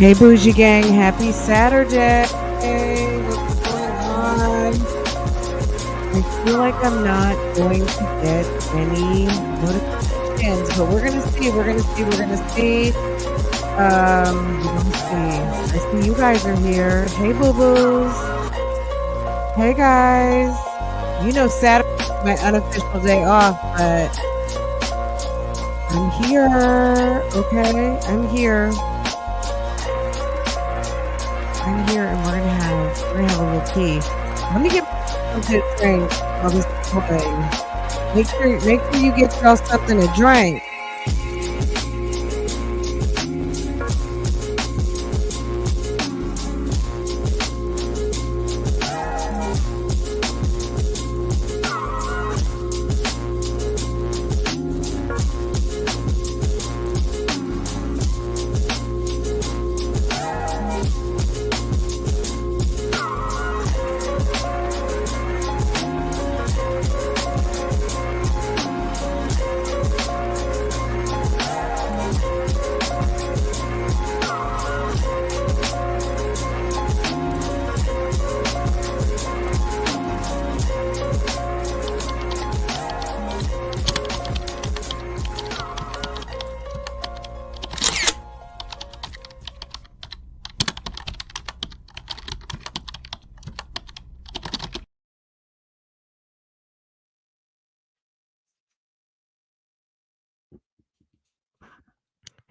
Hey, Bougie Gang, happy Saturday. What's going on? I feel like I'm not going to get any notifications, but we're going to see. We're going to see. We're going to see. We're going to see. I see you guys are here. Hey, boo-boos. Hey, guys. You know Saturday is my unofficial day off, but I'm here. Okay, I'm here. I'm here, and we're gonna have a little tea. Let me get something to drink while this is playing. Make sure you get y'all something to drink.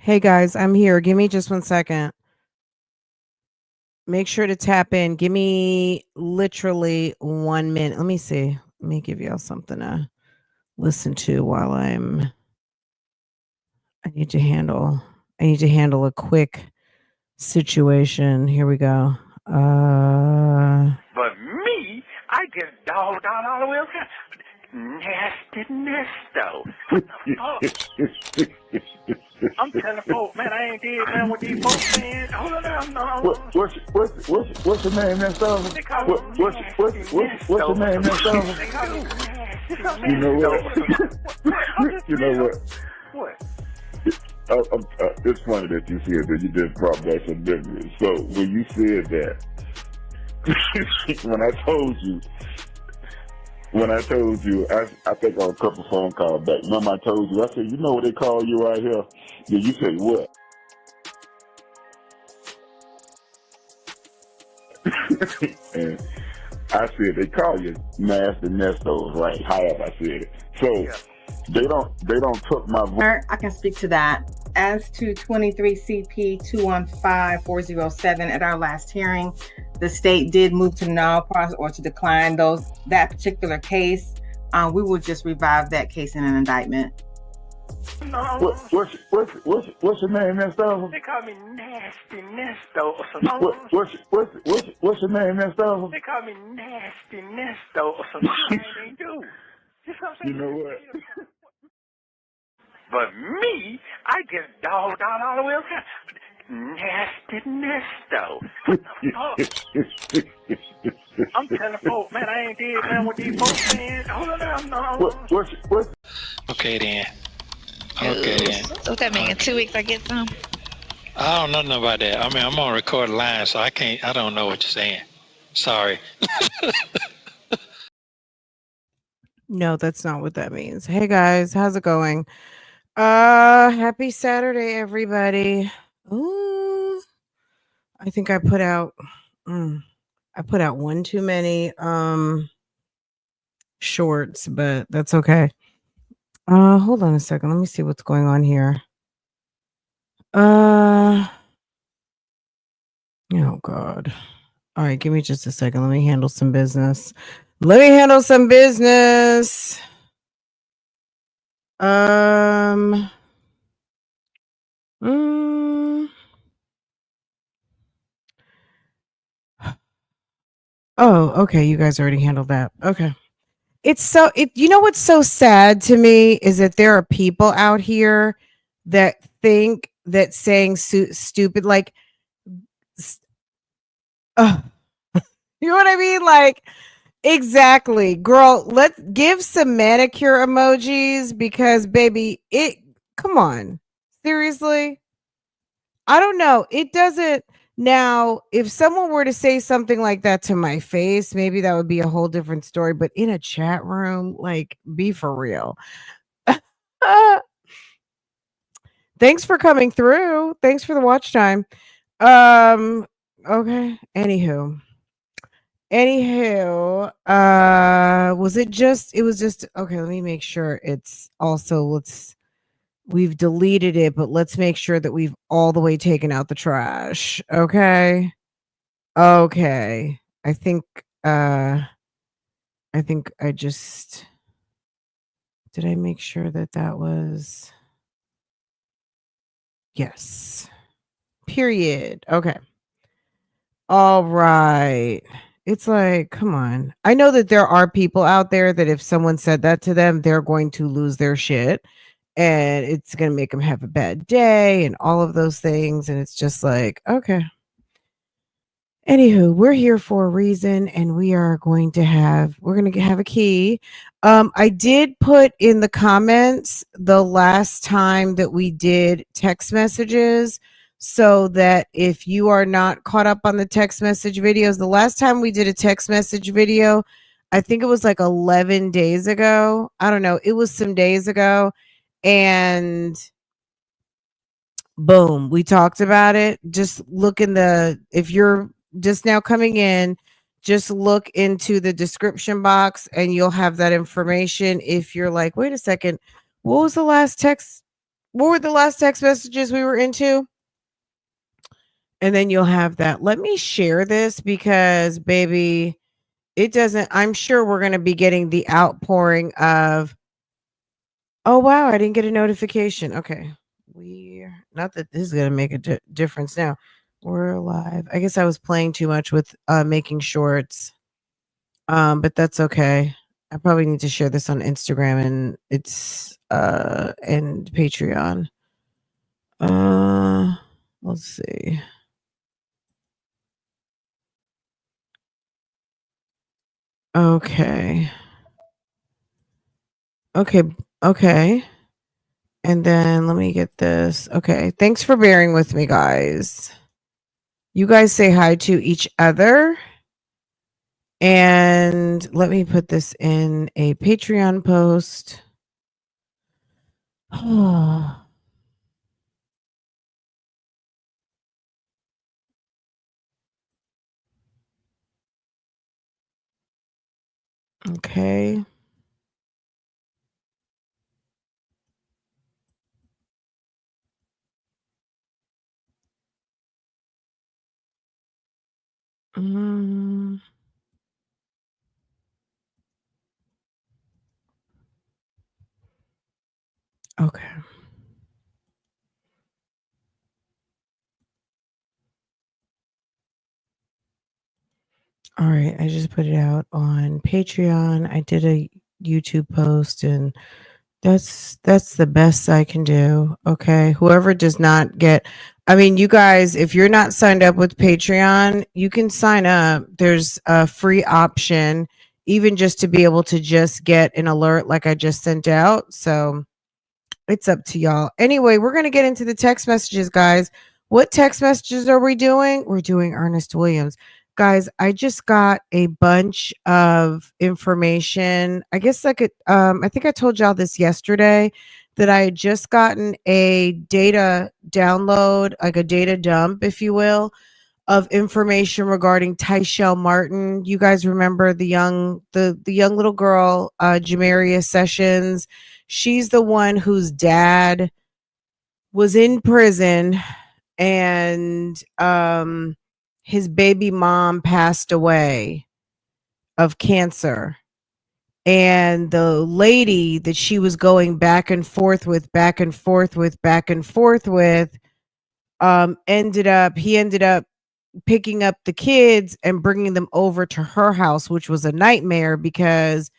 Hey guys, I'm here. Give me just 1 second. Make sure to tap in. Give me literally 1 minute. Let me see. Let me give y'all something to listen to while I need to handle a quick situation. Here we go. But me, I just dogged on all the way around. Nastiness, though. I'm telling folks, man, I ain't dead, man, with these folks, man. Hold on, no. What's your name, Miss Silver? What's your name, Miss Silver? You know what? You know what? What? It's funny that you said that. You just brought back some memories. So when you said that, when I told you, I think on a couple phone calls back. Remember I told you, I said, you know what they call you right here? Yeah, you said what? And I said they call you nasty nestos, right? However I said it. So Yeah. they don't took my voice. I can speak to that. As to 23 CP 215407 at our last hearing, the state did move to null process or to decline that particular case. We will just revive that case in an indictment. No. What's your name, Miss Silver? They call me Nastiness, though. So no. What's your name, Miss Silver? They call me Nastiness, though. So no, they do. You know what I'm saying? You know what? But me, I just dogged on all the way around. Nastiness, though. I'm telling folks, man, I ain't dead, man, with these folks, man. Hold on, no. Okay then. What's that mean? In 2 weeks I get some? I don't know nothing about that. I mean, I'm on recorded line, so I don't know what you're saying. Sorry. No, that's not what that means. Hey guys, how's it going? Happy Saturday, everybody. Ooh, I think I put out one too many shorts, but that's okay. Hold on a second. Let me see what's going on here. Oh God. All right, give me just a second. Let me handle some business. Oh, okay. You guys already handled that. Okay. You know what's so sad to me is that there are people out here that think that saying stupid, like, you know what I mean? Like, exactly, girl. Let's give some manicure emojis because, baby, come on, seriously. I don't know. It doesn't. Now, if someone were to say something like that to my face, maybe that would be a whole different story. But in a chat room, like, be for real. Thanks for coming through. Thanks for the watch time. Okay. Anywho, it was just okay, let me make sure it's also we've deleted it, but let's make sure that we've all the way taken out the trash. Okay. Okay. I think I just did I make sure that that was yes. Period. Okay. All right. It's like, come on. I know that there are people out there that if someone said that to them, they're going to lose their shit and it's going to make them have a bad day and all of those things. And it's just like, okay. Anywho, we're here for a reason and we're going to have a key. I did put in the comments the last time that we did text messages so that if you are not caught up on the text message videos, the last time we did a text message video, I think it was like 11 days ago. I don't know. It was some days ago. And boom, we talked about it. Just look if you're just now coming in, just look into the description box and you'll have that information. If you're like, wait a second, what was the last text? What were the last text messages we were into? And then you'll have that. Let me share this because, baby, I'm sure we're going to be getting the outpouring of, oh, wow, I didn't get a notification. Okay. Not that this is going to make a difference now. We're live. I guess I was playing too much with making shorts. But that's okay. I probably need to share this on Instagram and and Patreon. Let's see. Okay. Okay. And then let me get this. Okay. Thanks for bearing with me, guys. You guys say hi to each other. And let me put this in a Patreon post. Okay. Okay. All right, I just put it out on Patreon. I did a YouTube post and that's the best I can do. Okay. Whoever does not get you guys, if you're not signed up with Patreon, you can sign up. There's a free option even just to be able to just get an alert like I just sent out. So it's up to y'all. Anyway, we're going to get into the text messages, guys. What text messages are we doing? We're doing Ernest Williams. Guys, I just got a bunch of information. I guess I think I told y'all this yesterday that I had just gotten a data download, like a data dump, if you will, of information regarding Tyshell Martin. You guys remember the young little girl, Jamaria Sessions. She's the one whose dad was in prison and his baby mom passed away of cancer. And the lady that she was going back and forth with, ended up picking up the kids and bringing them over to her house, which was a nightmare because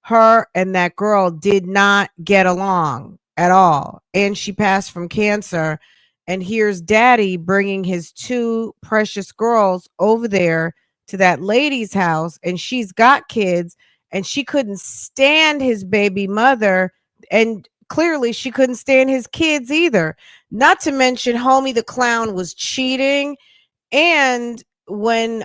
her and that girl did not get along at all. And she passed from cancer. And here's daddy bringing his two precious girls over there to that lady's house. And she's got kids and she couldn't stand his baby mother. And clearly she couldn't stand his kids either. Not to mention, homie the clown was cheating, and when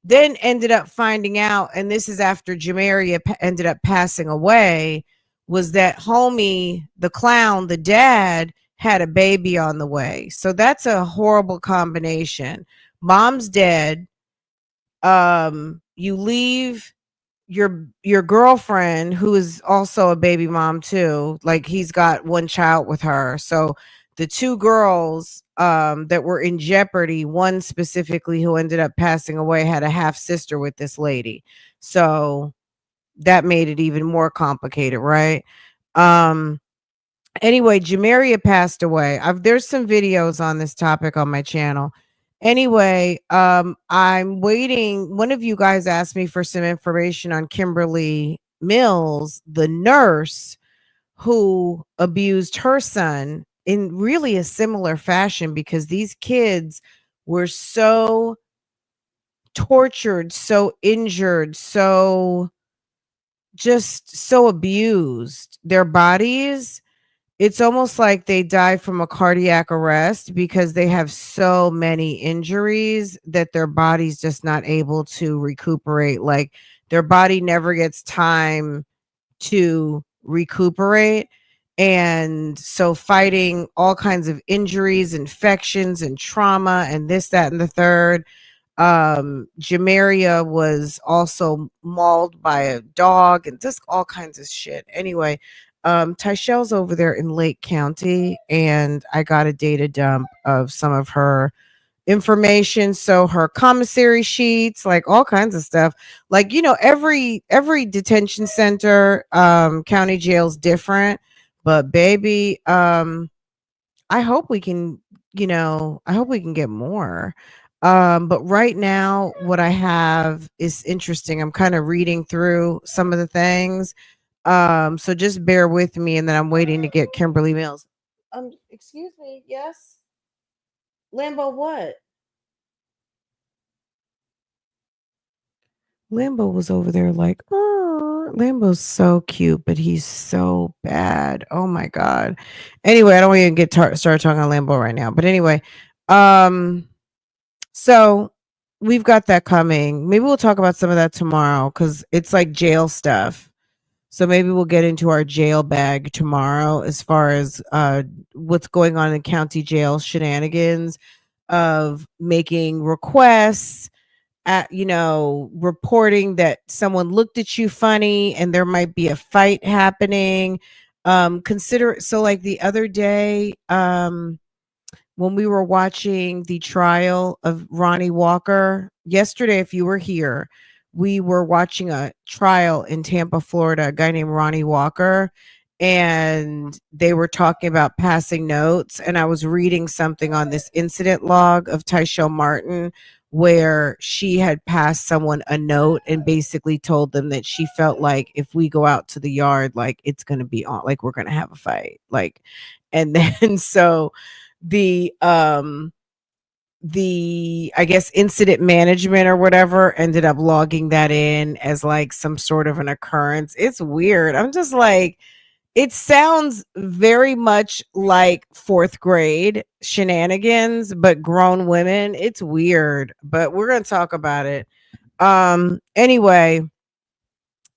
then ended up finding out, and this is after Jamaria ended up passing away, was that homie the clown, the dad, had a baby on the way. So that's a horrible combination. Mom's dead. You leave your girlfriend, who is also a baby mom too, like he's got one child with her. So the two girls that were in jeopardy, one specifically who ended up passing away, had a half sister with this lady. So that made it even more complicated, right? um Anyway, Jamaria passed away. There's some videos on this topic on my channel. Anyway, I'm waiting. One of you guys asked me for some information on Kimberly Mills, the nurse who abused her son in really a similar fashion, because these kids were so tortured, so injured, so just so abused. Their bodies, it's almost like they die from a cardiac arrest, because they have so many injuries that their body's just not able to recuperate. Like their body never gets time to recuperate. And so fighting all kinds of injuries, infections, and trauma, and this, that, and the third. Jamaria was also mauled by a dog and just all kinds of shit. Anyway, Tyshell's over there in Lake County, and I got a data dump of some of her information. So her commissary sheets, like all kinds of stuff. Like, every detention center, county jail's different. But baby, I hope we can, I hope we can get more. But right now, what I have is interesting. I'm kind of reading through some of the things. So just bear with me, and then I'm waiting to get Kimberly Mills. Excuse me, yes? Lambo, what? Lambo was over there like, oh, Lambo's so cute, but he's so bad. Oh my God. Anyway, I don't even get start talking on Lambo right now. But anyway, um, so we've got that coming. Maybe we'll talk about some of that tomorrow, because it's like jail stuff. So maybe we'll get into our jail bag tomorrow, as far as what's going on in county jail shenanigans of making requests, at, reporting that someone looked at you funny and there might be a fight happening. Consider so like the other day, when we were watching the trial of Ronnie Walker yesterday, if you were here, we were watching a trial in Tampa, Florida, a guy named Ronnie Walker, and they were talking about passing notes. And I was reading something on this incident log of Tyshell Martin, where she had passed someone a note and basically told them that she felt like if we go out to the yard, like it's going to be on, like we're going to have a fight. Like, and then so the I guess incident management or whatever ended up logging that in as like some sort of an occurrence. It's weird. I'm just like, it sounds very much like fourth grade shenanigans, but grown women. It's weird, but we're going to talk about it. Anyway,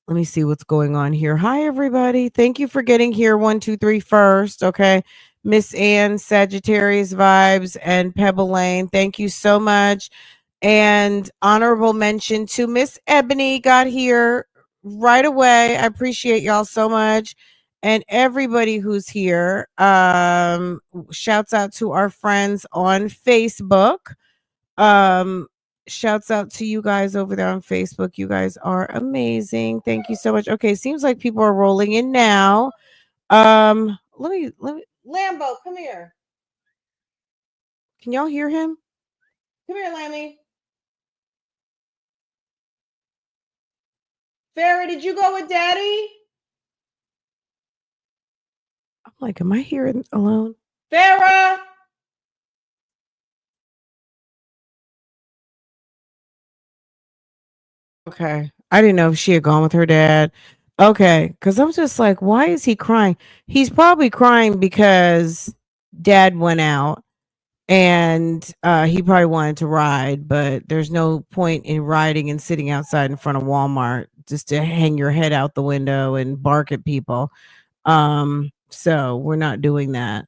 let me see what's going on here. Hi, everybody. Thank you for getting here. 1, 2, 3 first. Okay. Miss Ann, Sagittarius Vibes, and Pebble Lane. Thank you so much. And honorable mention to Miss Ebony, got here right away. I appreciate y'all so much. And everybody who's here. Shouts out to our friends on Facebook. Um, Shouts out to you guys over there on Facebook. You guys are amazing. Thank you so much. Okay, seems like people are rolling in now. Let me Lambo, come here. Can y'all hear him? Come here, Lammy. Farrah, did you go with Daddy? I'm like, am I here alone? Farrah! Okay. I didn't know if she had gone with her dad. Okay, because I'm just like, why is he crying? He's probably crying because dad went out and he probably wanted to ride, but there's no point in riding and sitting outside in front of Walmart just to hang your head out the window and bark at people. So we're not doing that.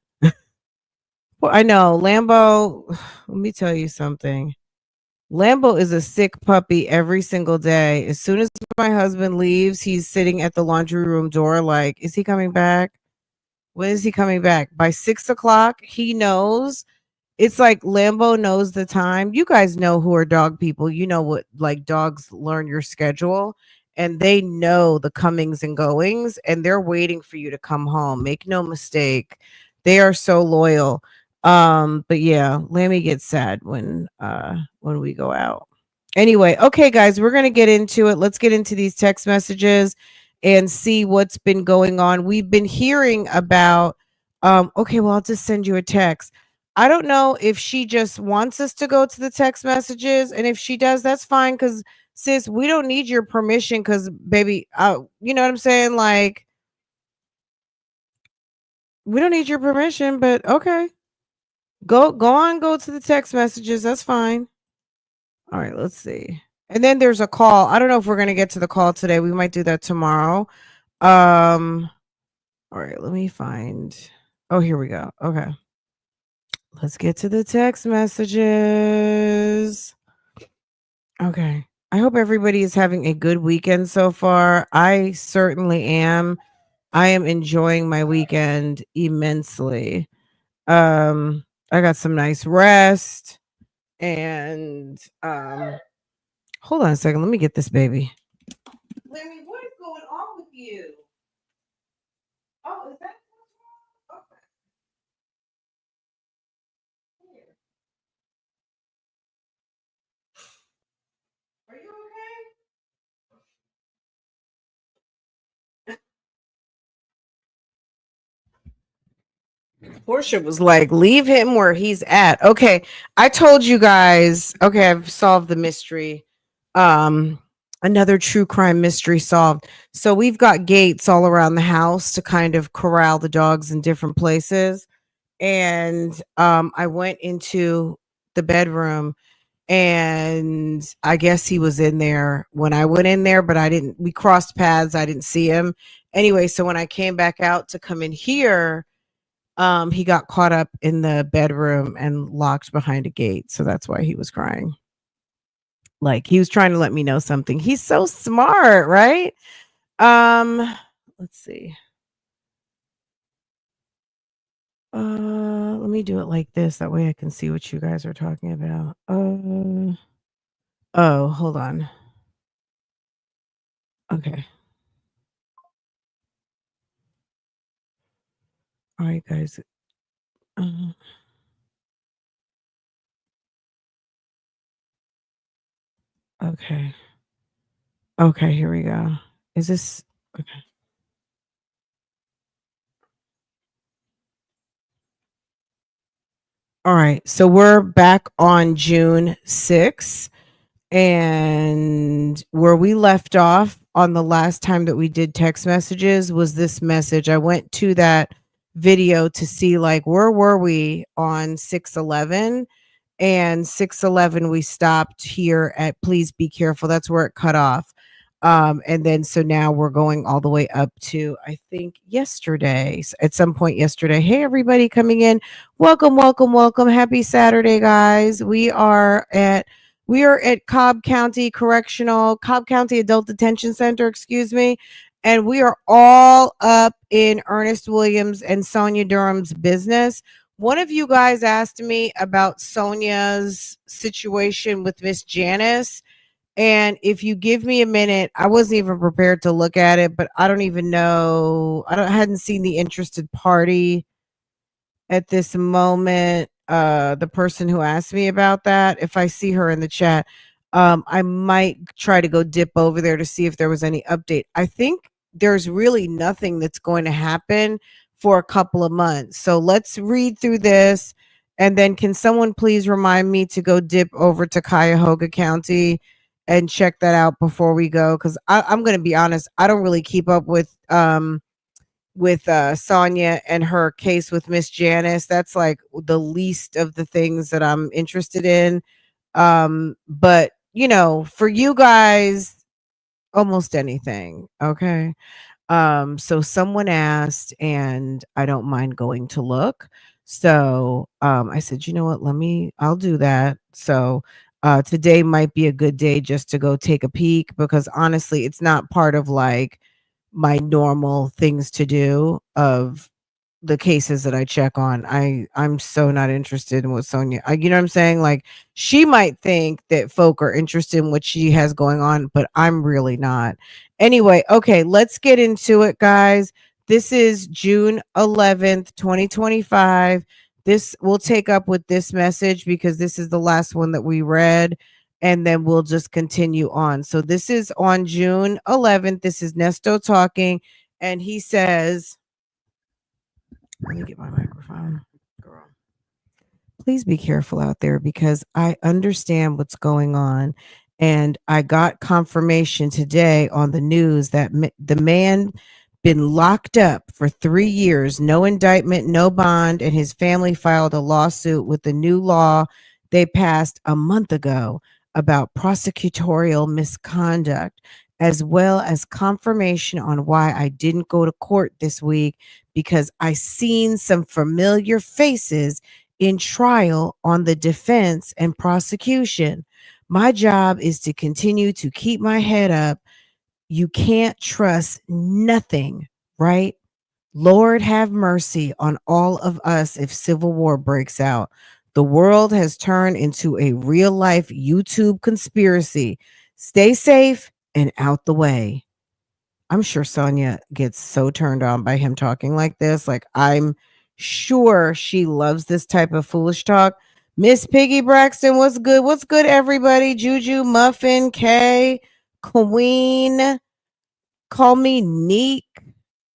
Well, I know Lambo. Let me tell you something. Lambo is a sick puppy every single day. As soon as my husband leaves, he's sitting at the laundry room door, like, is he coming back? When is he coming back? By 6 o'clock, he knows. It's like Lambo knows the time. You guys know who are dog people. You know what, like, dogs learn your schedule and they know the comings and goings and they're waiting for you to come home. Make no mistake. They are so loyal. But yeah, Lammy gets sad when we go out. Anyway, okay guys, we're going to get into it. Let's get into these text messages and see what's been going on. We've been hearing about okay, well, I'll just send you a text. I don't know if she just wants us to go to the text messages, and if she does, that's fine. Because sis, we don't need your permission. Because baby, you know what I'm saying? Like, we don't need your permission. But okay, go to the text messages. That's fine. All right, let's see. And then there's a call. I don't know if we're gonna get to the call today. We might do that tomorrow. All right, let me find. Oh, here we go. Okay. Let's get to the text messages. Okay. I hope everybody is having a good weekend so far. I certainly am. I am enjoying my weekend immensely. I got some nice rest and hold on a second. Let me get this baby. Lemmy, what is going on with you? Oh, is that okay? Here. Are you okay? Portia was like, leave him where he's at. Okay. I told you guys, okay, I've solved the mystery. Another true crime mystery solved. So we've got gates all around the house to kind of corral the dogs in different places. And I went into the bedroom and I guess he was in there when I went in there, but we crossed paths. I didn't see him. Anyway, so when I came back out to come in here, he got caught up in the bedroom and locked behind a gate. So that's why he was crying. Like he was trying to let me know something. He's so smart, right? Let's see. Let me do it like this. That way I can see what you guys are talking about. Oh, hold on. Okay. All right, guys. Okay. Okay, here we go. Is this okay? All right. So we're back on June 6th. And where we left off on the last time that we did text messages was this message. I went to that video to see like where were we on 6/11, and 6/11 we stopped here at please be careful. That's where it cut off. And then so now we're going all the way up to I think yesterday, at some point yesterday. Hey everybody coming in, welcome, welcome, welcome. Happy Saturday, guys. We are at Cobb County Adult Detention Center, excuse me. And we are all up in Ernest Williams and Sonia Durham's business. One of you guys asked me about Sonia's situation with Miss Janice. And if you give me a minute, I wasn't even prepared to look at it, but I don't even know. I hadn't seen the interested party at this moment. The person who asked me about that, if I see her in the chat, I might try to go dip over there to see if there was any update. I think there's really nothing that's going to happen for a couple of months. So let's read through this. And then can someone please remind me to go dip over to Cuyahoga County and check that out before we go, because I'm going to be honest, I don't really keep up with Sonia and her case with Miss Janice. That's like the least of the things that I'm interested in. But for you guys, almost anything. Okay. So someone asked, and I don't mind going to look. So I said, you know what, I'll do that. So today might be a good day just to go take a peek, because honestly, it's not part of like my normal things to do of the cases that I check on. I'm so not interested in what Sonia, you know what I'm saying? Like, she might think that folk are interested in what she has going on, but I'm really not. Anyway, okay, let's get into it, guys. This is June 11th, 2025. This will take up with this message because this is the last one that we read, and then we'll just continue on. So this is on June 11th. This is Nesto talking, and he says, let me get my microphone. Girl, please be careful out there, because I understand what's going on. And I got confirmation today on the news that the man been locked up for 3 years, no indictment, no bond, and his family filed a lawsuit with the new law they passed a month ago about prosecutorial misconduct, as well as confirmation on why I didn't go to court this week, because I seen some familiar faces in trial on the defense and prosecution. My job is to continue to keep my head up. You can't trust nothing, right? Lord have mercy on all of us if civil war breaks out. The world has turned into a real life YouTube conspiracy. Stay safe and out the way. I'm sure Sonia gets so turned on by him talking like this. Like, I'm sure she loves this type of foolish talk. Miss Piggy Braxton, what's good? What's good, everybody? Juju, Muffin, Kay, Queen, call me Neek.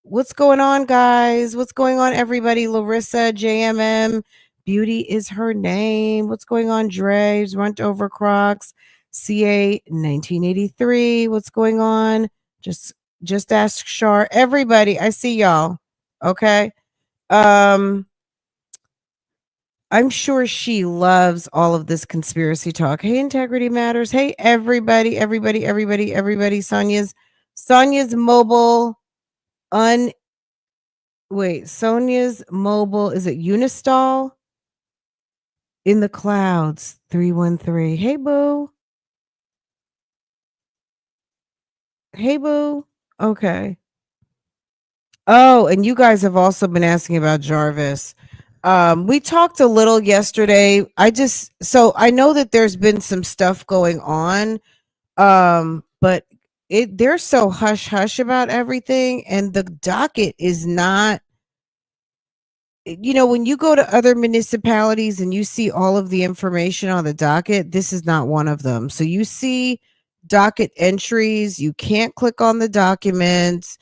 What's going on, guys? What's going on, everybody? Larissa, JMM, Beauty is her name. What's going on, Draves, Runt Over Crocs, CA 1983. What's going on? Just ask Shar. Everybody, I see y'all. Okay. I'm sure she loves all of this conspiracy talk. Hey, Integrity Matters. Hey, everybody. Sonia's mobile Sonia's mobile, is it Unistall? In the clouds, 313. Hey, boo. Hey, boo. Okay. Oh, and you guys have also been asking about Jarvis. We talked a little yesterday. So I know that there's been some stuff going on. But they're so hush hush about everything, and the docket is not, when you go to other municipalities and you see all of the information on the docket, this is not one of them. So you see docket entries, you can't click on the documents,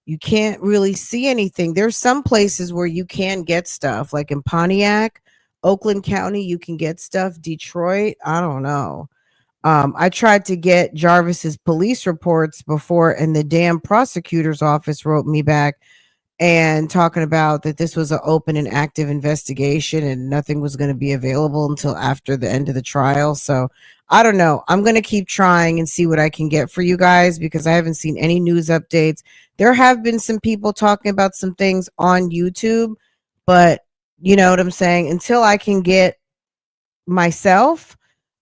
you can't really see anything. There's some places where you can get stuff, like in Pontiac, Oakland County, you can get stuff. Detroit, I don't know. I tried to get Jarvis's police reports before, and the damn prosecutor's office wrote me back and talking about that this was an open and active investigation and nothing was going to be available until after the end of the trial. So I don't know. I'm going to keep trying and see what I can get for you guys, because I haven't seen any news updates. There have been some people talking about some things on YouTube, but you know what I'm saying? Until I can get myself,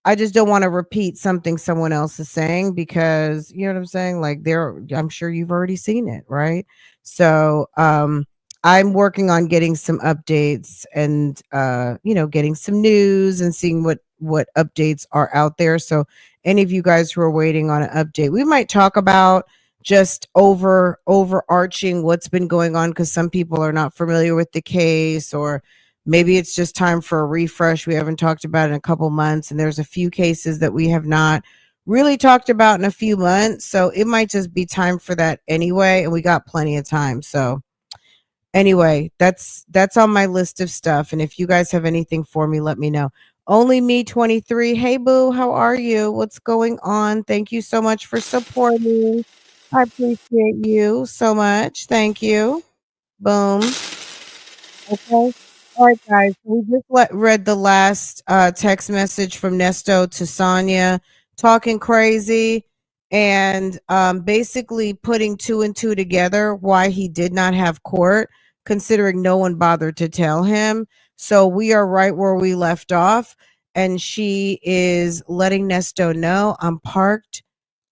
I just don't want to repeat something someone else is saying, because you know what I'm saying? Like, I'm sure you've already seen it, right? So I'm working on getting some updates and getting some news and seeing what updates are out there. So any of you guys who are waiting on an update, we might talk about just overarching what's been going on, because some people are not familiar with the case, or maybe it's just time for a refresh. We haven't talked about it in a couple months, and there's a few cases that we have not really talked about in a few months. So it might just be time for that anyway, and we got plenty of time. So anyway, that's on my list of stuff. And if you guys have anything for me, let me know. Only Me 23. Hey, boo, how are you? What's going on? Thank you so much for supporting. I appreciate you so much. Thank you. Boom. Okay. All right, guys. We just read the last text message from Nesto to Sonia, talking crazy and basically putting two and two together why he did not have court, considering no one bothered to tell him. So we are right where we left off. And she is letting Nesto know I'm parked,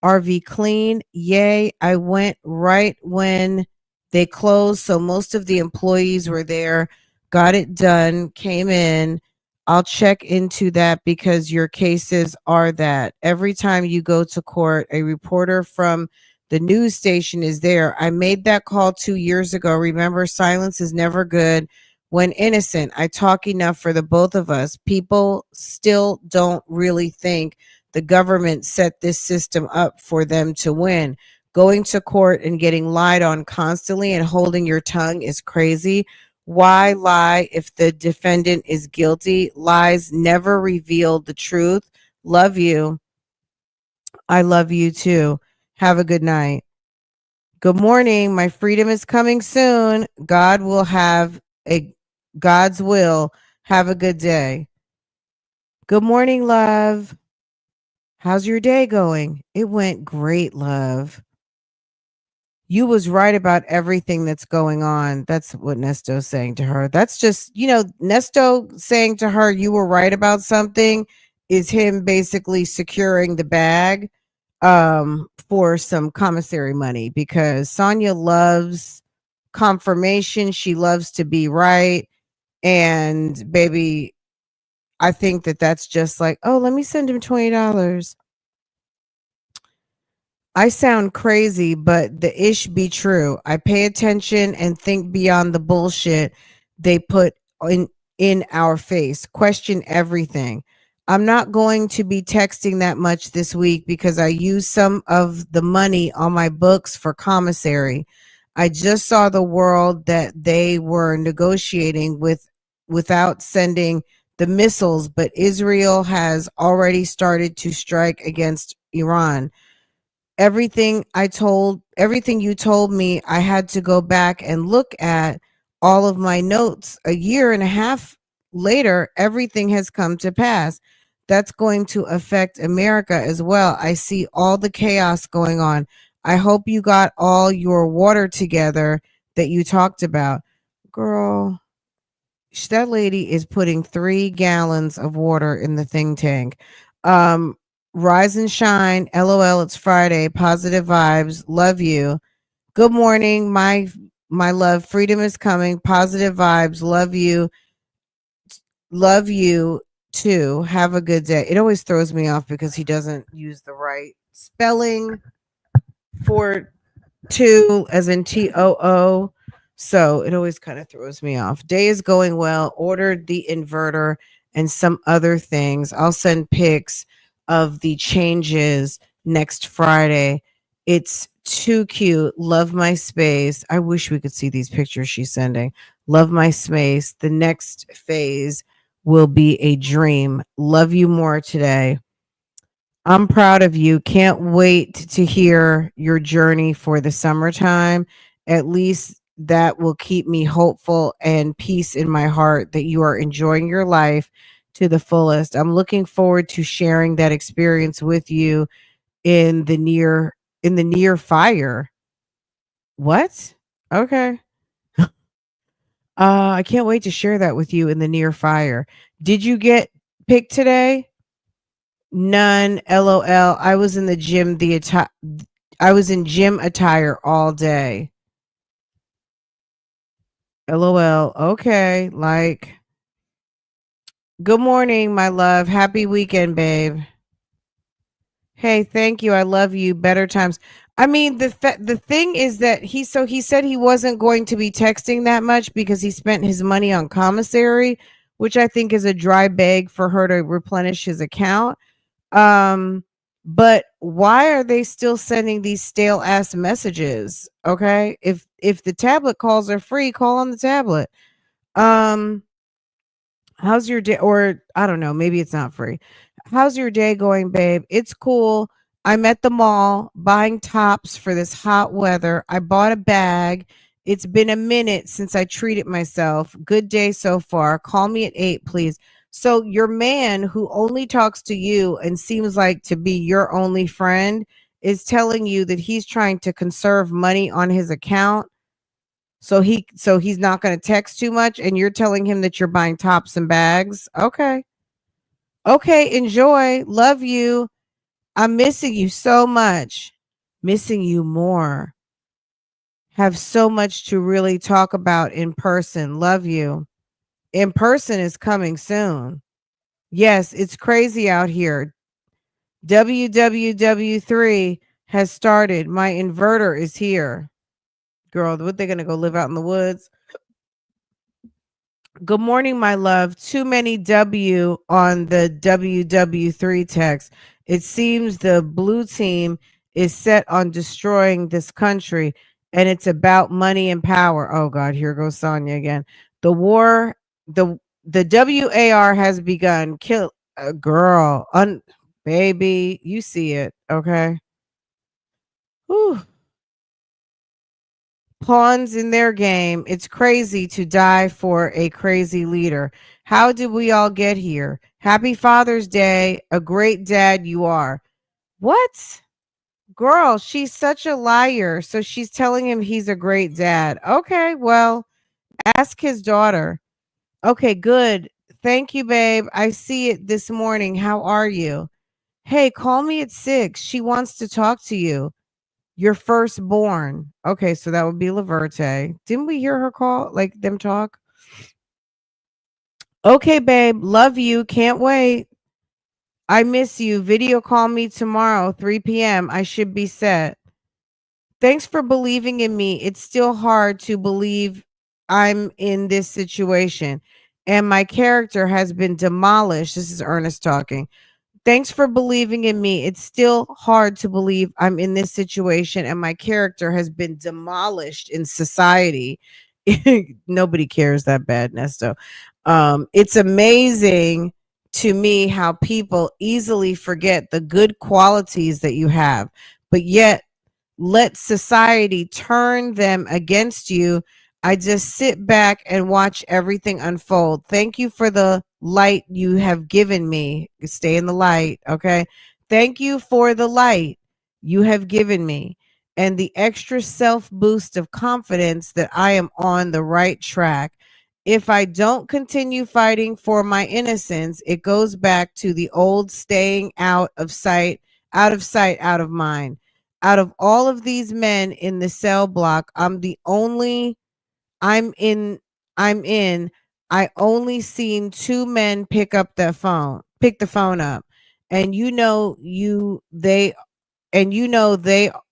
RV clean. Yay. I went right when they closed, so most of the employees were there, got it done, came in. I'll check into that because your cases are that. Every time you go to court, a reporter from the news station is there. I made that call 2 years ago. Remember, silence is never good when innocent. I talk enough for the both of us. People still don't really think the government set this system up for them to win. Going to court and getting lied on constantly and holding your tongue is crazy. Why lie if the defendant is guilty? Lies never reveal the truth. Love you. I love you too. Have a good night. Good morning. My freedom is coming soon. God's will. Have a good day. Good morning, love. How's your day going? It went great, love. You was right about everything that's going on. That's what Nesto's saying to her. That's just, Nesto saying to her, you were right about something is him basically securing the bag for some commissary money because Sonia loves confirmation. She loves to be right. And baby, I think that that's just like, oh, let me send him $20. I sound crazy, but the ish be true. I pay attention and think beyond the bullshit they put in our face. Question everything. I'm not going to be texting that much this week because I used some of the money on my books for commissary. I just saw the world that they were negotiating without sending the missiles, but Israel has already started to strike against Iran. Everything you told me, I had to go back and look at all of my notes. A year and a half later, everything has come to pass. That's going to affect America as well. I see all the chaos going on. I hope you got all your water together that you talked about. Girl, that lady is putting 3 gallons of water in the thing tank. Rise and shine. LOL. It's Friday. Positive vibes. Love you. Good morning, my love. Freedom is coming. Positive vibes. Love you. Love you too. Have a good day. It always throws me off because he doesn't use the right spelling for two as in TOO. So it always kind of throws me off. Day is going well. Ordered the inverter and some other things. I'll send pics of the changes next Friday. It's too cute. Love my space. I wish we could see these pictures she's sending. Love my space. The next phase will be a dream. Love you more today. I'm proud of you. Can't wait to hear your journey for the summertime. At least that will keep me hopeful and peace in my heart that you are enjoying your life to the fullest. I'm looking forward to sharing that experience with you in the near fire. What? Okay. I can't wait to share that with you in the near fire. Did you get picked today? None. LOL. I was in the gym I was in gym attire all day. LOL. Okay. Like, good morning, my love. Happy weekend, babe. Hey, thank you. I love you. Better times. I mean, the thing is that he said he wasn't going to be texting that much because he spent his money on commissary, which I think is a dry bag for her to replenish his account. But why are they still sending these stale ass messages? Okay, if the tablet calls are free, call on the tablet. Um, How's your day? Or I don't know, maybe it's not free. How's your day going, babe? It's cool. I'm at the mall buying tops for this hot weather. I bought a bag. It's been a minute since I treated myself. Good day so far. Call me at 8, please. So, your man who only talks to you and seems like to be your only friend is telling you that he's trying to conserve money on his account, so he's not going to text too much, and you're telling him that you're buying tops and bags. Okay. Okay, enjoy. Love you. I'm missing you so much. Missing you more. Have so much to really talk about in person. Love you. In person is coming soon. Yes, it's crazy out here. WWW3 has started. My inverter is here. Girl, what, they going to go live out in the woods? Good morning, my love. Too many W on the WW3 text. It seems the blue team is set on destroying this country, and it's about money and power. Oh God, here goes Sonya again. The war, the WAR has begun. Kill a girl, baby. You see it, okay? Whew. Pawns in their game. It's crazy to die for a crazy leader. How did we all get here? Happy Father's Day. A great dad you are. What? Girl, she's such a liar. So she's telling him he's a great dad. Okay, well, ask his daughter. Okay, good. Thank you, babe. I see it this morning. How are you? Hey, call me at 6. She wants to talk to you. Your firstborn. Okay, so that would be Laverte. Didn't we hear her call? Like them talk? Okay, babe. Love you. Can't wait. I miss you. Video call me tomorrow, 3 p.m. I should be set. Thanks for believing in me. It's still hard to believe I'm in this situation. And my character has been demolished. This is Ernest talking. Thanks for believing in me. It's still hard to believe I'm in this situation and my character has been demolished in society. Nobody cares that bad, Nesto. It's amazing to me how people easily forget the good qualities that you have, but yet let society turn them against you. I just sit back and watch everything unfold. Thank you for the light you have given me. Stay in the light, okay? Thank you for the light you have given me and the extra self boost of confidence that I am on the right track. If I don't continue fighting for my innocence, it goes back to the old staying out of sight, out of mind. Out of all of these men in the cell block, I'm in, I'm in, I only seen 2 men pick the phone up. And they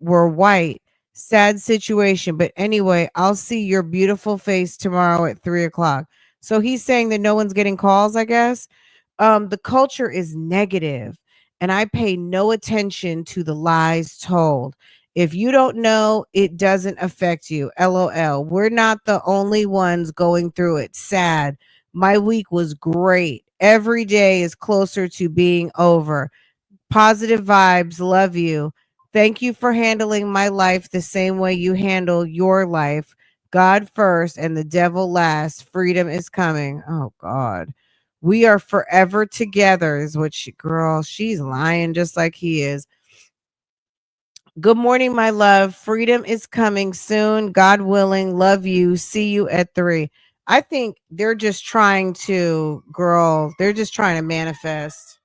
were white. Sad situation. But anyway, I'll see your beautiful face tomorrow at 3 o'clock. So he's saying that no one's getting calls, I guess. The culture is negative, and I pay no attention to the lies told. If you don't know, it doesn't affect you. LOL. We're not the only ones going through it. Sad. My week was great. Every day is closer to being over. Positive vibes. Love you. Thank you for handling my life the same way you handle your life. God first and the devil last. Freedom is coming. Oh, God. We are forever together, is what she's lying just like he is. Good morning, my love. Freedom is coming soon. God willing. Love you. See you at 3. I think they're just trying to, they're just trying to manifest.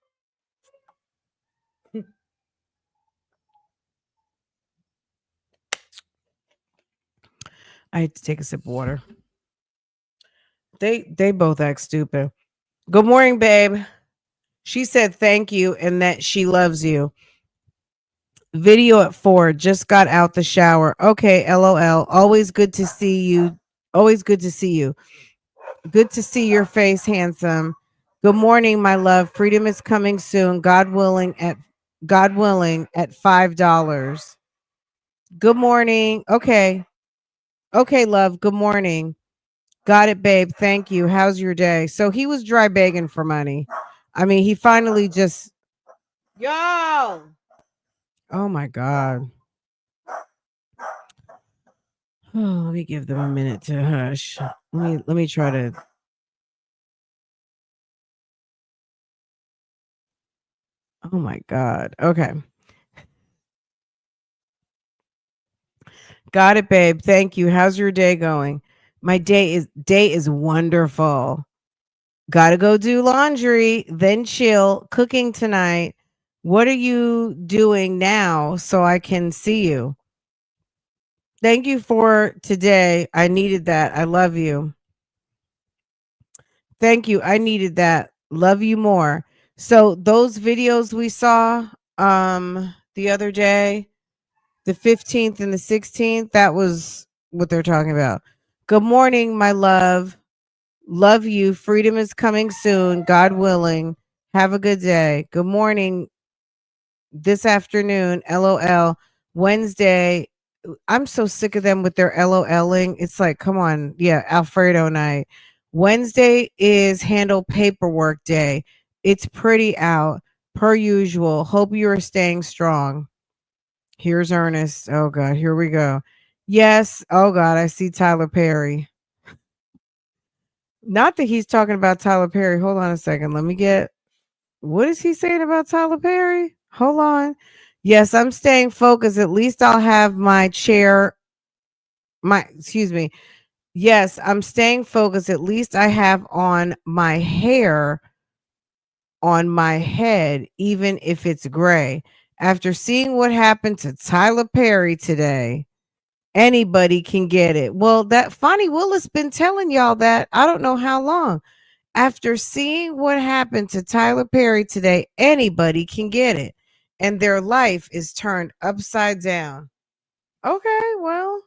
I had to take a sip of water. They both act stupid. Good morning, babe. She said thank you and that she loves you. Video at 4. Just got out the shower. Okay, LOL. Always good to see you. Always good to see you. Good to see your face, handsome. Good morning, my love. Freedom is coming soon. God willing at $5. Good morning. Okay. Okay, love. Good morning. Got it, babe. Thank you. How's your day? So he was dry begging for money. I mean, he finally just yo. Oh my God. Oh, let me give them a minute to hush. Let me try to. Oh my God. Okay. Got it, babe. Thank you. How's your day going? My day is wonderful. Gotta go do laundry, then chill, cooking tonight. What are you doing now so I can see you? Thank you for today. I needed that. I love you. Thank you. I needed that. Love you more. So those videos we saw the other day, the 15th and the 16th, that was what they're talking about. Good morning, my love. Love you. Freedom is coming soon, God willing. Have a good day. Good morning. This afternoon, LOL. Wednesday. I'm so sick of them with their LOLing. It's like, come on. Yeah, Alfredo night. Wednesday is handle paperwork day. It's pretty out per usual. Hope you are staying strong. Here's Ernest. Oh God, here we go. Yes. Oh God, I see Tyler Perry. Not that he's talking about Tyler Perry. Hold on a second. Let me get, what is he saying about Tyler Perry? Hold on. Yes, I'm staying focused. At least I'll have my chair, excuse me. Yes, I'm staying focused. At least I have on my hair on my head, even if it's gray. After seeing what happened to Tyler Perry today, anybody can get it. Well, that Fonnie Willis been telling y'all that. I don't know how long. After seeing what happened to Tyler Perry today, anybody can get it. And their life is turned upside down. Okay, well,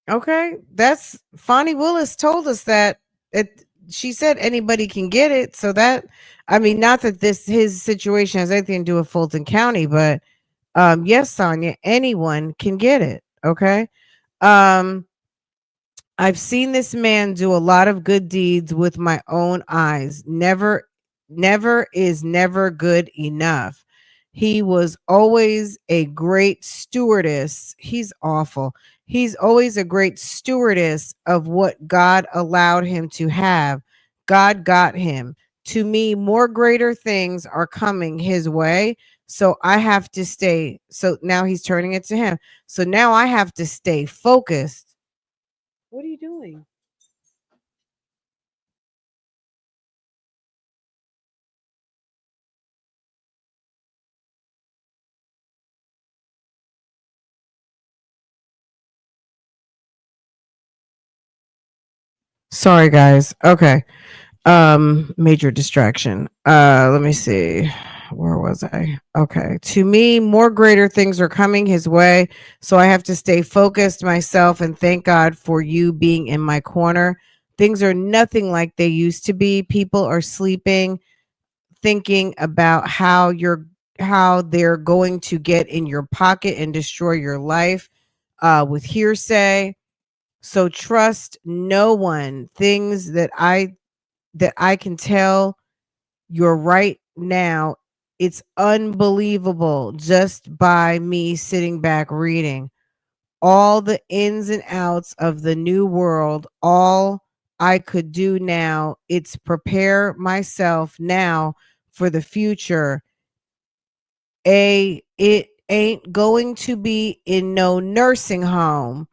okay. That's Fonnie Willis told us that she said anybody can get it. So that, I mean, not that his situation has anything to do with Fulton County, but yes, Sonia, anyone can get it. Okay. Um, I've seen this man do a lot of good deeds with my own eyes. Never is never good enough. He was always a great stewardess. He's awful. He's always a great stewardess of what God allowed him to have. God got him. To me, more greater things are coming his way. So I have to stay. So now he's turning it to him. So now I have to stay focused. What are you doing? Sorry guys. Okay. Major distraction. Let me see. Where was I? Okay. To me, more greater things are coming his way, so I have to stay focused myself and thank God for you being in my corner. Things are nothing like they used to be. People are sleeping, thinking about how they're going to get in your pocket and destroy your life with hearsay. So trust no one. Things that I can tell you're right now. It's unbelievable just by me sitting back reading all the ins and outs of the new world. All I could do now, it's prepare myself now for the future. It ain't going to be in no nursing home.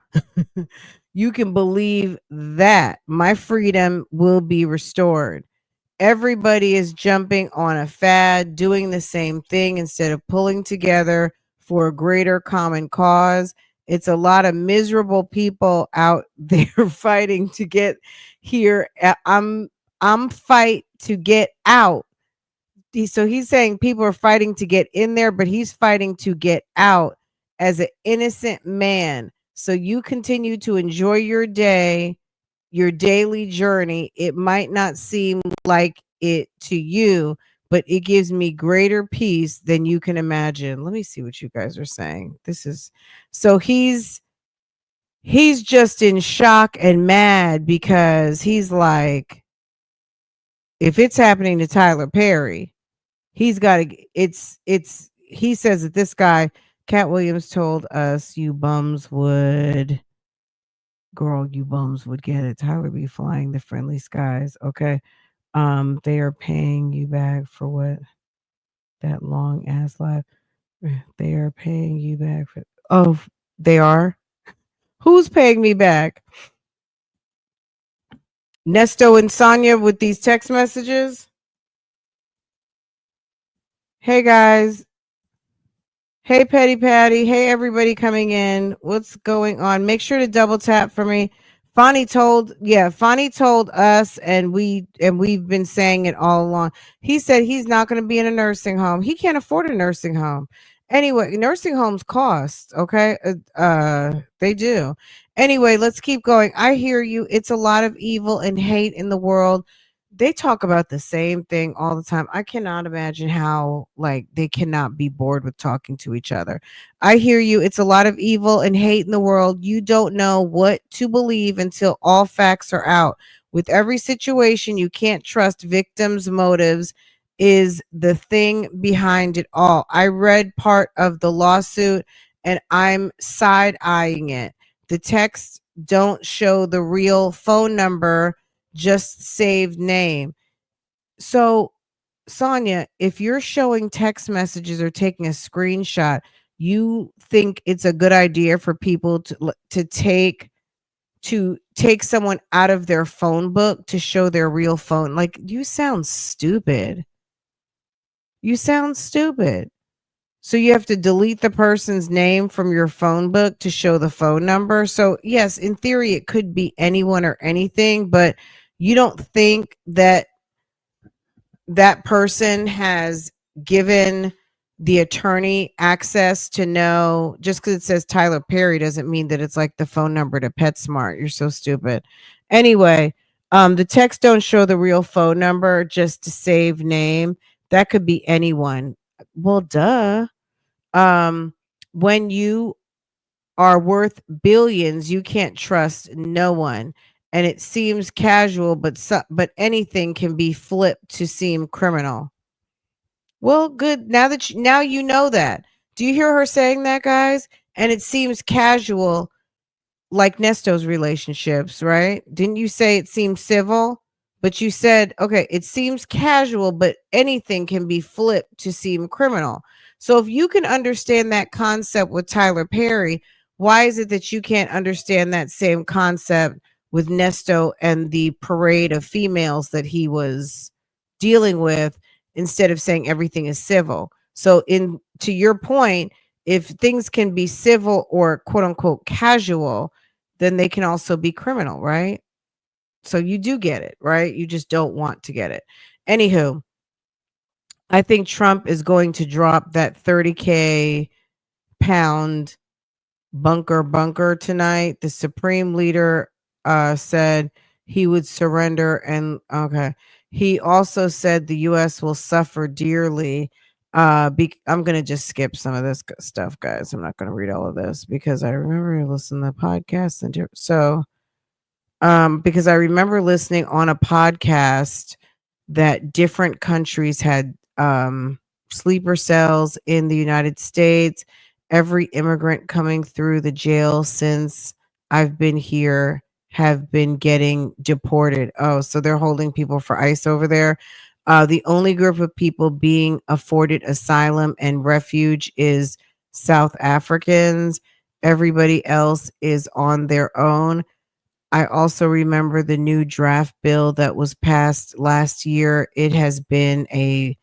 You can believe that my freedom will be restored. Everybody is jumping on a fad, doing the same thing instead of pulling together for a greater common cause. It's a lot of miserable people out there fighting to get here. I'm fight to get out. So he's saying people are fighting to get in there, but he's fighting to get out as an innocent man. So you continue to enjoy your day, your daily journey. It might not seem like it to you, but it gives me greater peace than you can imagine. Let me see what you guys are saying. This is so he's just in shock and mad because he's like, if it's happening to Tyler Perry, he's got to, he says that this guy, Cat Williams, told us you bums would get it. Tyler be flying the friendly skies. Okay. They are paying you back for what? That long ass life. They are paying you back for, oh, they are? Who's paying me back? Nesto and Sonia with these text messages. Hey guys. Hey Petty Patty. Hey everybody coming in. What's going on? Make sure to double tap for me. Fonnie told us, and we've been saying it all along. He said he's not going to be in a nursing home. He can't afford a nursing home. Anyway, nursing homes cost, okay? They do. Anyway, let's keep going. I hear you. It's a lot of evil and hate in the world. They talk about the same thing all the time. I cannot imagine how like they cannot be bored with talking to each other. I hear you. It's a lot of evil and hate in the world. You don't know what to believe until all facts are out. With every situation, you can't trust victims' motives is the thing behind it all. I read part of the lawsuit and I'm side-eyeing it. The texts don't show the real phone number, just saved name. So, Sonia, if you're showing text messages or taking a screenshot, you think it's a good idea for people to take someone out of their phone book to show their real phone? Like, you sound stupid. You sound stupid. So you have to delete the person's name from your phone book to show the phone number. So yes, in theory, it could be anyone or anything, but you don't think that that person has given the attorney access to know, just because it says Tyler Perry doesn't mean that it's like the phone number to PetSmart. You're so stupid. Anyway, the text don't show the real phone number, just to save name. That could be anyone. Well, duh. When you are worth billions, you can't trust no one. And it seems casual, but anything can be flipped to seem criminal. Well, good. Now you know that. Do you hear her saying that, guys? And it seems casual, like Nesto's relationships, right? Didn't you say it seems civil? But you said, okay, it seems casual, but anything can be flipped to seem criminal. So if you can understand that concept with Tyler Perry, why is it that you can't understand that same concept with Nesto and the parade of females that he was dealing with, instead of saying everything is civil? So to your point, if things can be civil or quote unquote casual, then they can also be criminal, right? So you do get it, right? You just don't want to get it. Anywho, I think Trump is going to drop that 30K pound bunker tonight. The Supreme Leader said he would surrender, and okay. He also said the US will suffer dearly. I'm going to just skip some of this stuff, guys. I'm not going to read all of this because I remember listening to podcasts because I remember listening on a podcast that different countries had sleeper cells in the United States. Every immigrant coming through the jail since I've been here have been getting deported. Oh, so they're holding people for ICE over there. The only group of people being afforded asylum and refuge is South Africans. Everybody else is on their own. I also remember the new draft bill that was passed last year. It has been a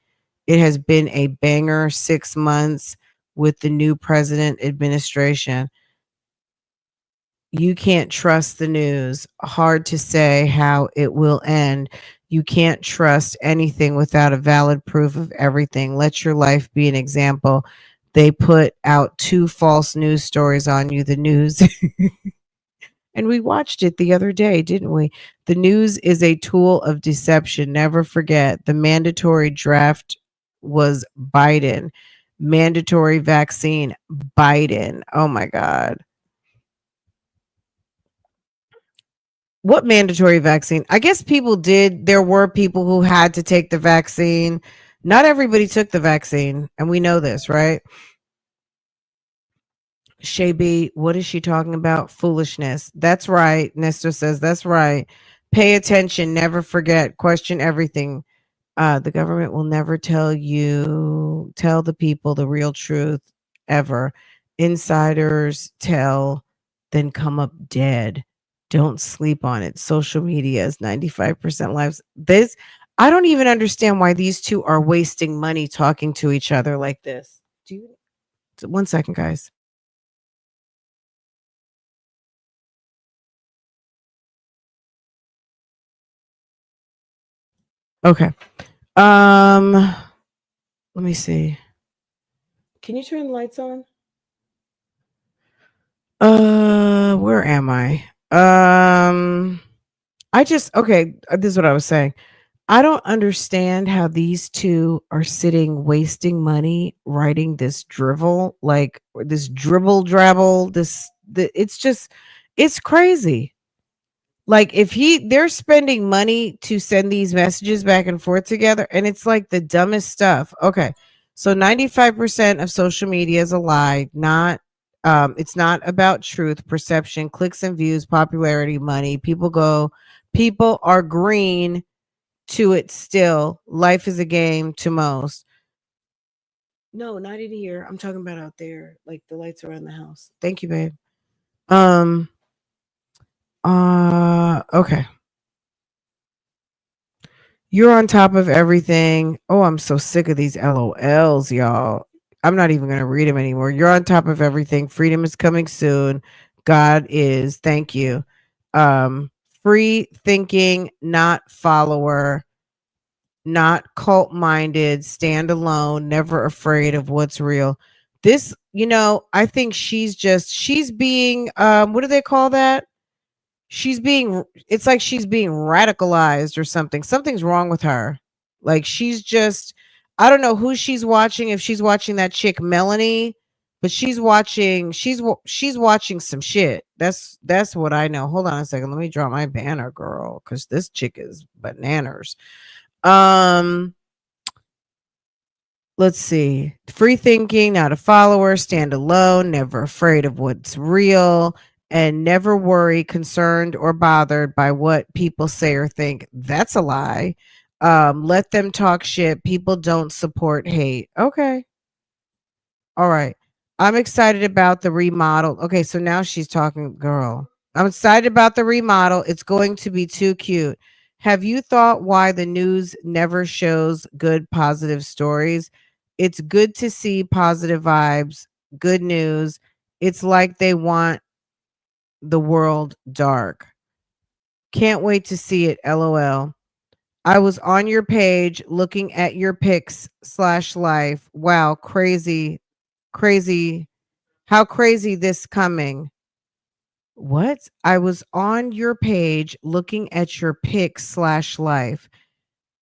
banger 6 months with the new president administration. You can't trust the news. Hard to say how it will end. You can't trust anything without a valid proof of everything. Let your life be an example. They put out 2 false news stories on you. The news and we watched it the other day, didn't we? The news is a tool of deception. Never forget, the mandatory draft was Biden. Mandatory vaccine, Biden. Oh my God. What mandatory vaccine? I guess people did. There were people who had to take the vaccine. Not everybody took the vaccine, and we know this, right? Shay B, what is she talking about? Foolishness. That's right. Nestor says that's right. Pay attention, never forget, question everything. The government will never tell the people the real truth ever. Insiders tell, then come up dead. Don't sleep on it. Social media is 95% lives. I don't even understand why these two are wasting money talking to each other like this. One second, guys. Okay. Let me see. Can you turn the lights on? Where am I? Okay, this is what I was saying. I don't understand how these two are sitting wasting money writing this drivel, like this dribble drabble, it's crazy. Like if they're spending money to send these messages back and forth together, and it's like the dumbest stuff. Okay. So 95% of social media is a lie, not it's not about truth, perception, clicks and views, popularity, money. People are green to it still. Life is a game to most. No, not in here. I'm talking about out there, like the lights around the house. Thank you, babe. Okay. You're on top of everything. Oh, I'm so sick of these LOLs, y'all. I'm not even going to read them anymore. You're on top of everything. Freedom is coming soon. God is. Thank you. Free thinking, not follower, not cult minded, stand alone, never afraid of what's real. This, I think she's being, what do they call that? It's like she's being radicalized or something. Something's wrong with her. Like I don't know who she's watching, if she's watching that chick Melanie, but she's watching some shit. That's what I know. Hold on a second. Let me draw my banner, girl, because this chick is bananas. Let's see. Free thinking, not a follower, stand alone, never afraid of what's real, and never worry, concerned, or bothered by what people say or think. That's a lie. Let them talk shit. People don't support hate. Okay. All right. I'm excited about the remodel. Okay, so now she's talking, girl. I'm excited about the remodel. It's going to be too cute. Have you thought why the news never shows good, positive stories? It's good to see positive vibes, good news. It's like they want the world dark. Can't wait to see it. LOL. I was on your page looking at your pics/life. Wow, crazy, crazy. How crazy this coming. What? I was on your page looking at your pics/life.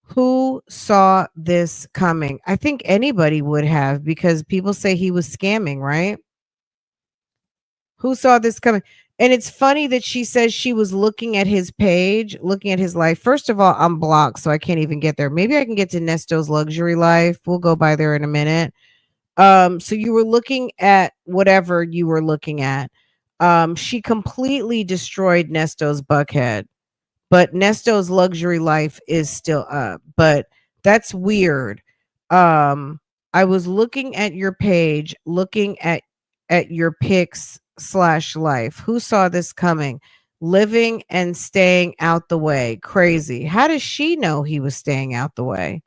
Who saw this coming? I think anybody would have, because people say he was scamming, right? Who saw this coming? And it's funny that she says she was looking at his page, looking at his life. First of all, I'm blocked, so I can't even get there. Maybe I can get to Nesto's luxury life. We'll go by there in a minute. So you were looking at whatever you were looking at. She completely destroyed Nesto's Buckhead, but Nesto's luxury life is still up. But that's weird. I was looking at your page, looking at your pics/life. Who saw this coming? Living and staying out the way. Crazy. How does she know he was staying out the way?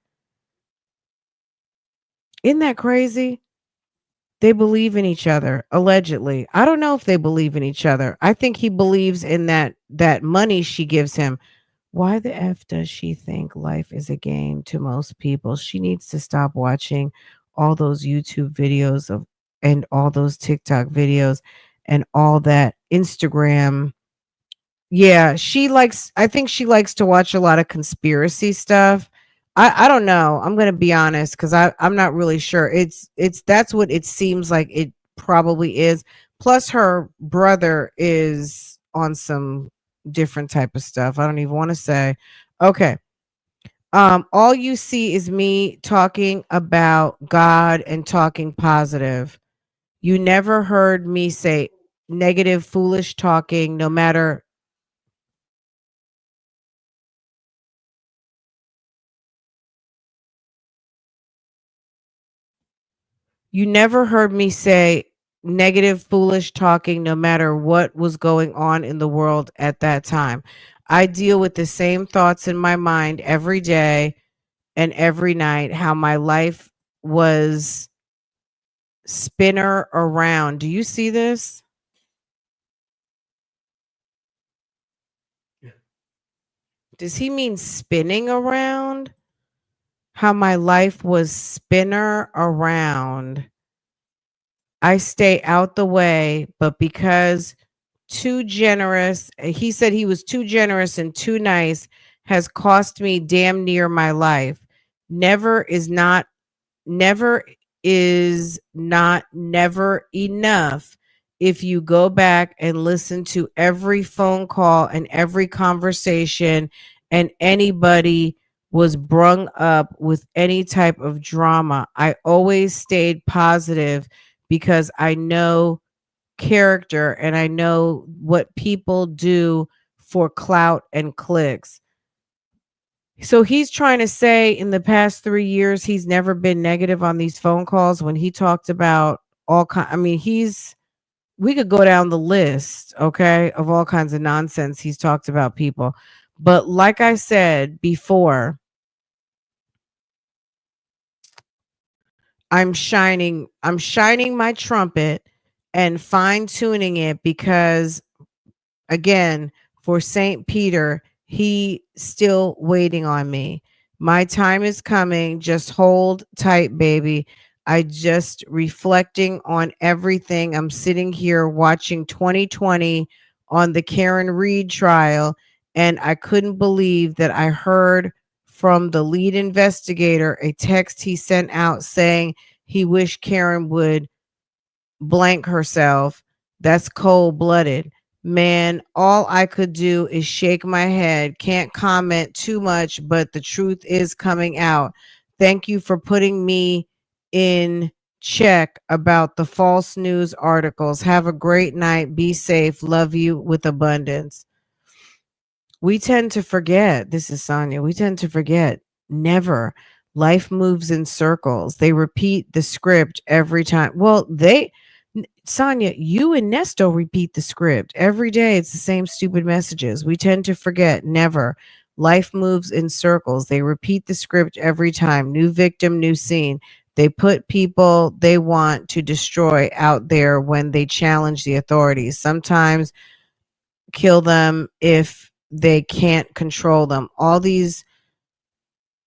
Isn't that crazy? They believe in each other, allegedly. I don't know if they believe in each other. I think he believes in that money she gives him. Why the F does she think life is a game to most people? She needs to stop watching all those YouTube videos and all those TikTok videos and all that Instagram. Yeah, I think she likes to watch a lot of conspiracy stuff. I don't know. I'm gonna be honest, because I'm not really sure. That's what it seems like it probably is. Plus her brother is on some different type of stuff. I don't even want to say. Okay. All you see is me talking about God and talking positive. You never heard me say negative, foolish talking, no matter. You never heard me say negative, foolish talking, no matter what was going on in the world at that time. I deal with the same thoughts in my mind every day and every night, how my life was spinner around. Do you see this? Does he mean spinning around? How my life was spinner around. I stay out the way, but because too generous, he said he was too generous and too nice, has cost me damn near my life. Never is not never is not never enough. If you go back and listen to every phone call and every conversation, and anybody was brung up with any type of drama, I always stayed positive because I know character and I know what people do for clout and clicks. So he's trying to say in the past 3 years, he's never been negative on these phone calls when he talked about all kind. I mean, we could go down the list, okay, of all kinds of nonsense he's talked about people. But like I said before, I'm shining my trumpet and fine tuning it because again, for St. Peter, he still waiting on me. My time is coming. Just hold tight, baby. I just reflecting on everything. I'm sitting here watching 2020 on the Karen Reed trial, and I couldn't believe that I heard from the lead investigator a text he sent out saying he wished Karen would blank herself. That's cold blooded. Man, all I could do is shake my head. Can't comment too much, but the truth is coming out. Thank you for putting me in check about the false news articles. Have a great night. Be safe. Love you with abundance. We tend to forget. This is Sonia. We tend to forget. Never. Life moves in circles. They repeat the script every time. Well, Sonia, you and Nesto repeat the script every day. It's the same stupid messages. We tend to forget. Never. Life moves in circles. They repeat the script every time. New victim, new scene. They put people they want to destroy out there when they challenge the authorities. Sometimes kill them if they can't control them. All these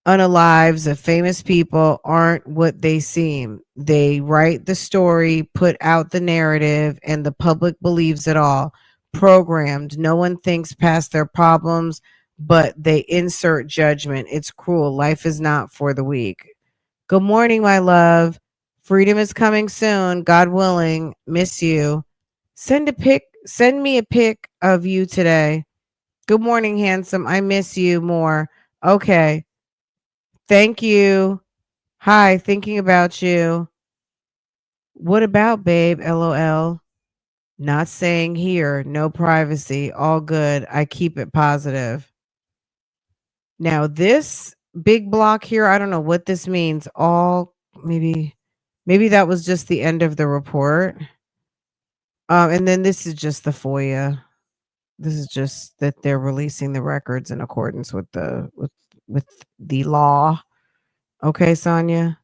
unalives of famous people aren't what they seem. They write the story, put out the narrative, and the public believes it all. Programmed. No one thinks past their problems, but they insert judgment. It's cruel. Life is not for the weak. Good morning, my love. Freedom is coming soon. God willing. Miss you. Send me a pic of you today. Good morning, handsome. I miss you more. Okay. Thank you. Hi, thinking about you. What about, babe? LOL. Not saying here. No privacy. All good. I keep it positive. Now, this big block here, I don't know what this means. All maybe that was just the end of the report. And then this is just the FOIA. This is just that they're releasing the records in accordance with with the law. Okay, Sonia.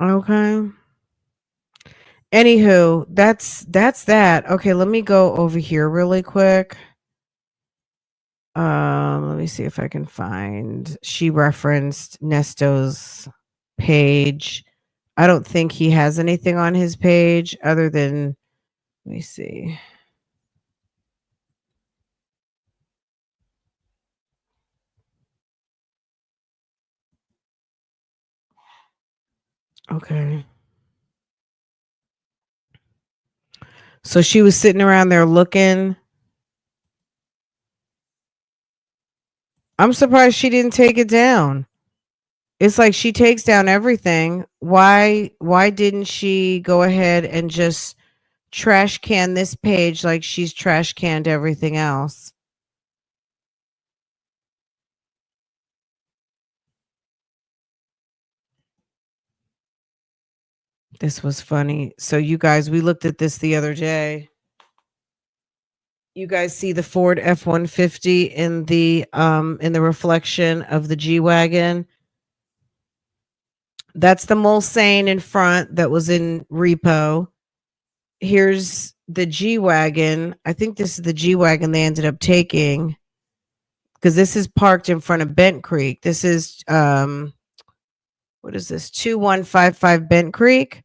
Okay. Anywho, that's that. Okay, let me go over here really quick. Let me see if I can find. She referenced Nesto's page. I don't think he has anything on his page other than. Let me see. Okay. So she was sitting around there looking. I'm surprised she didn't take it down. It's like she takes down everything. Why didn't she go ahead and just trash can this page like she's trash canned everything else? This was funny. So you guys, we looked at this the other day. You guys see the Ford F-150 in the reflection of the G-Wagon? That's the Mulsanne in front that was in repo. Here's the G-Wagon. I think this is the G-Wagon they ended up taking because this is parked in front of Bent Creek. This is what is this? 2155 Bent Creek.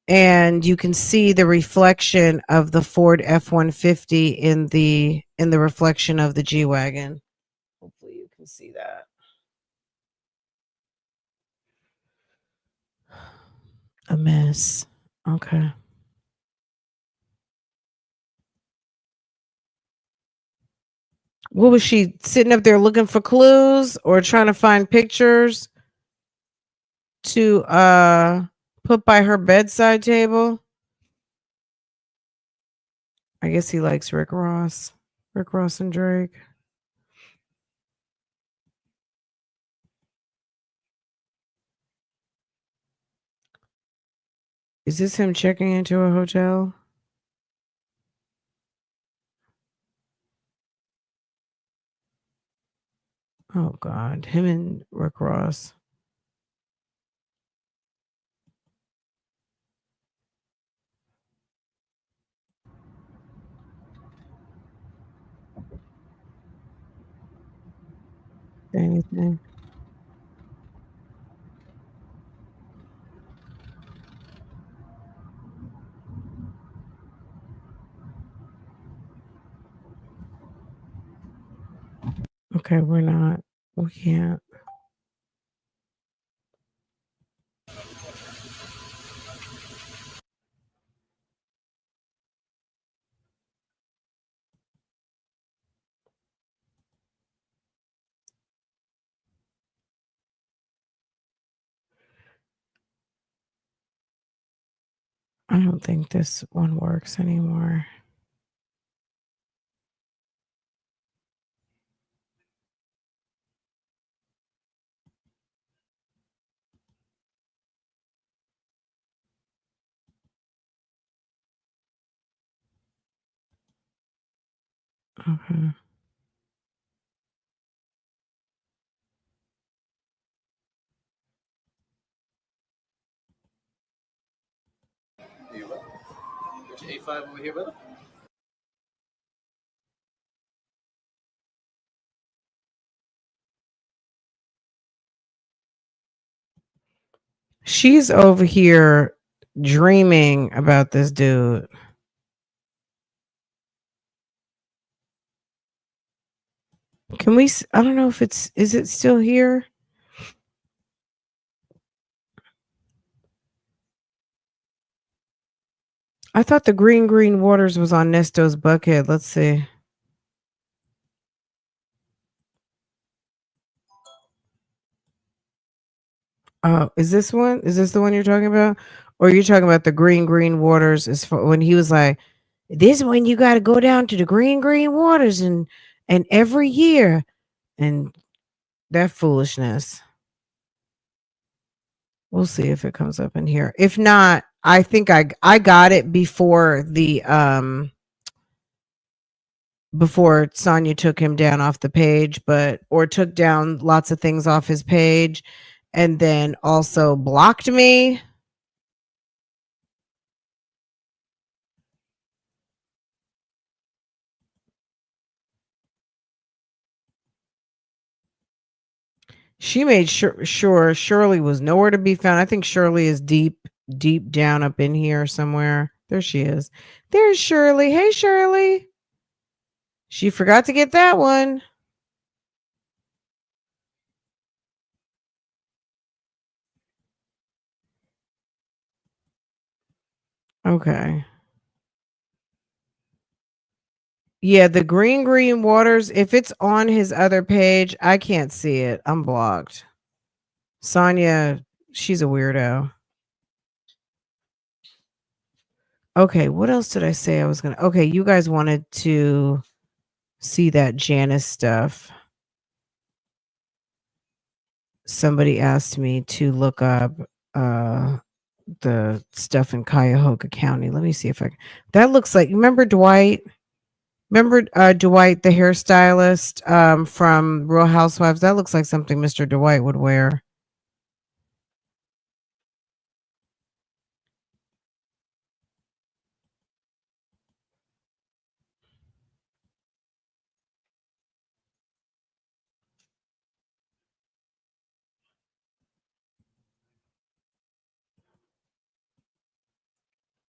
And you can see the reflection of the Ford F-150 in the reflection of the G-Wagon. Hopefully you can see that. A mess. Okay. What was she sitting up there looking for clues or trying to find pictures to put by her bedside table? I guess he likes Rick Ross. Rick Ross and Drake. Is this him checking into a hotel? Oh God, him and Rick Ross. Anything? Okay, we're not. We can't. I don't think this one works anymore. Okay. A5 over here, brother. She's over here dreaming about this dude. Can we? I don't know if it's. Is it still here? I thought the green waters was on Nesto's Buckhead. Let's see. Oh, is this one? Is this the one you're talking about? Or you're talking about the green waters is for when he was like, this one you got to go down to the green waters and every year and that foolishness. We'll see if it comes up in here. If not, I think I got it before Sonya took him down off the page, or took down lots of things off his page and then also blocked me. She made sure Shirley was nowhere to be found. I think Shirley is deep down up in here somewhere. There she is. There's Shirley. Hey Shirley. She forgot to get that one. Okay. Yeah, the green waters, if it's on his other page, I can't see it. I'm blocked. Sonia, she's a weirdo. Okay, what else did I say I was gonna? Okay, you guys wanted to see that Janice stuff. Somebody asked me to look up the stuff in Cuyahoga County. Let me see if I that looks like, remember Dwight? Remember Dwight, the hairstylist from Real Housewives? That looks like something Mr. Dwight would wear.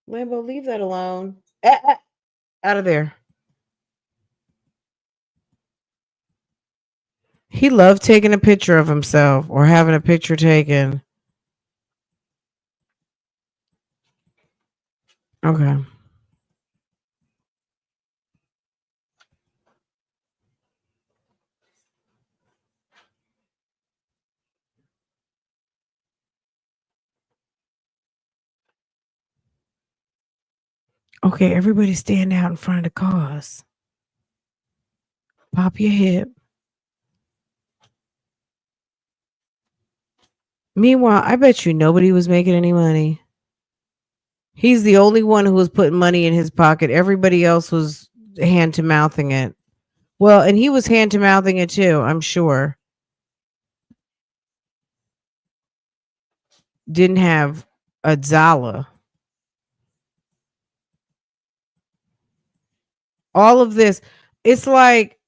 Lambo, leave that alone. Out of there. He loved taking a picture of himself or having a picture taken. Okay. Okay, everybody stand out in front of the cars. Pop your hip. Meanwhile, I bet you nobody was making any money. He's the only one who was putting money in his pocket. Everybody else was hand to mouthing it. Well, and he was hand to mouthing it too, I'm sure. Didn't have a Zala. All of this. It's like,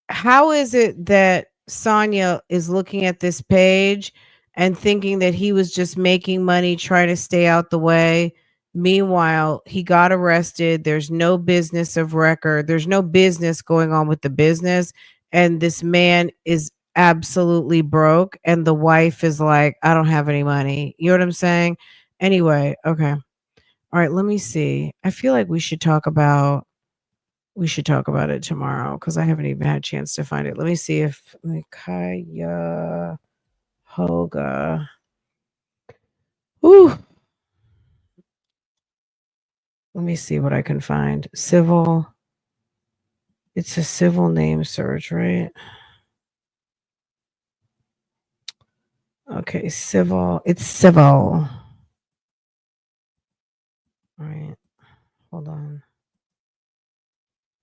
how is it that Sonia is looking at this page and thinking that he was just making money trying to stay out the way? Meanwhile, he got arrested. There's no business of record. There's no business going on with the business. And this man is absolutely broke. And the wife is like, I don't have any money. You know what I'm saying? Anyway, okay. All right, let me see. I feel like we should talk about it tomorrow because I haven't even had a chance to find it. Let me see if Kaya Hoga. Ooh. Let me see what I can find. Civil. It's a civil name search, right? Okay, civil. It's civil. All right. Hold on.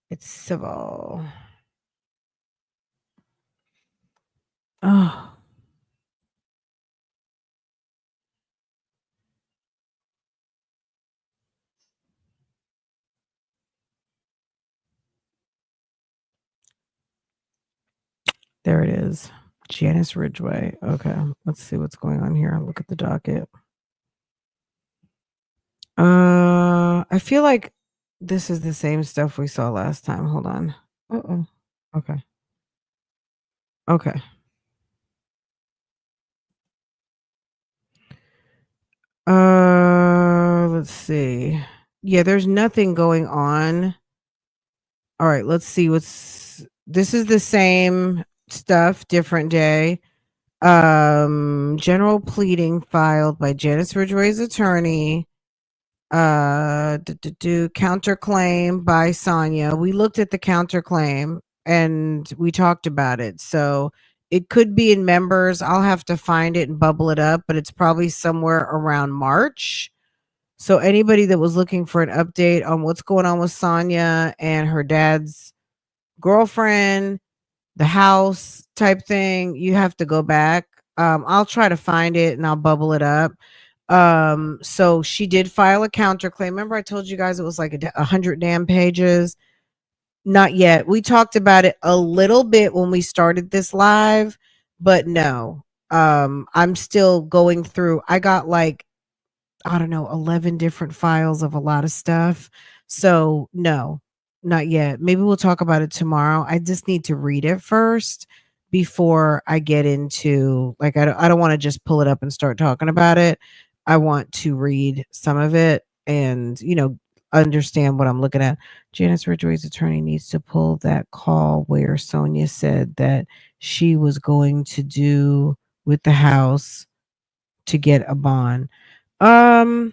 It's civil. Oh. There it is. Janice Ridgway. Okay. Let's see what's going on here. Look at the docket. I feel like this is the same stuff we saw last time. Hold on. Uh-oh. Okay. Okay. Let's see. Yeah, there's nothing going on. All right, let's see this is the same stuff, different day. General pleading filed by Janice Ridgway's attorney. Counterclaim by Sonia. We looked at the counterclaim and we talked about it. So it could be in members. I'll have to find it and bubble it up, but it's probably somewhere around March. So anybody that was looking for an update on what's going on with Sonia and her dad's girlfriend, the house type thing, you have to go back. I'll try to find it and I'll bubble it up. So she did file a counterclaim. Remember I told you guys it was like 100 damn pages? Not yet. We talked about it a little bit when we started this live, but no. I'm still going through. I got like, I don't know, 11 different files of a lot of stuff. So no, not yet. Maybe we'll talk about it tomorrow. I just need to read it first before I get into, like, I don't want to just pull it up and start talking about it. I want to read some of it and, understand what I'm looking at. Janice Ridgway's attorney needs to pull that call where Sonia said that she was going to do with the house to get a bond. Well,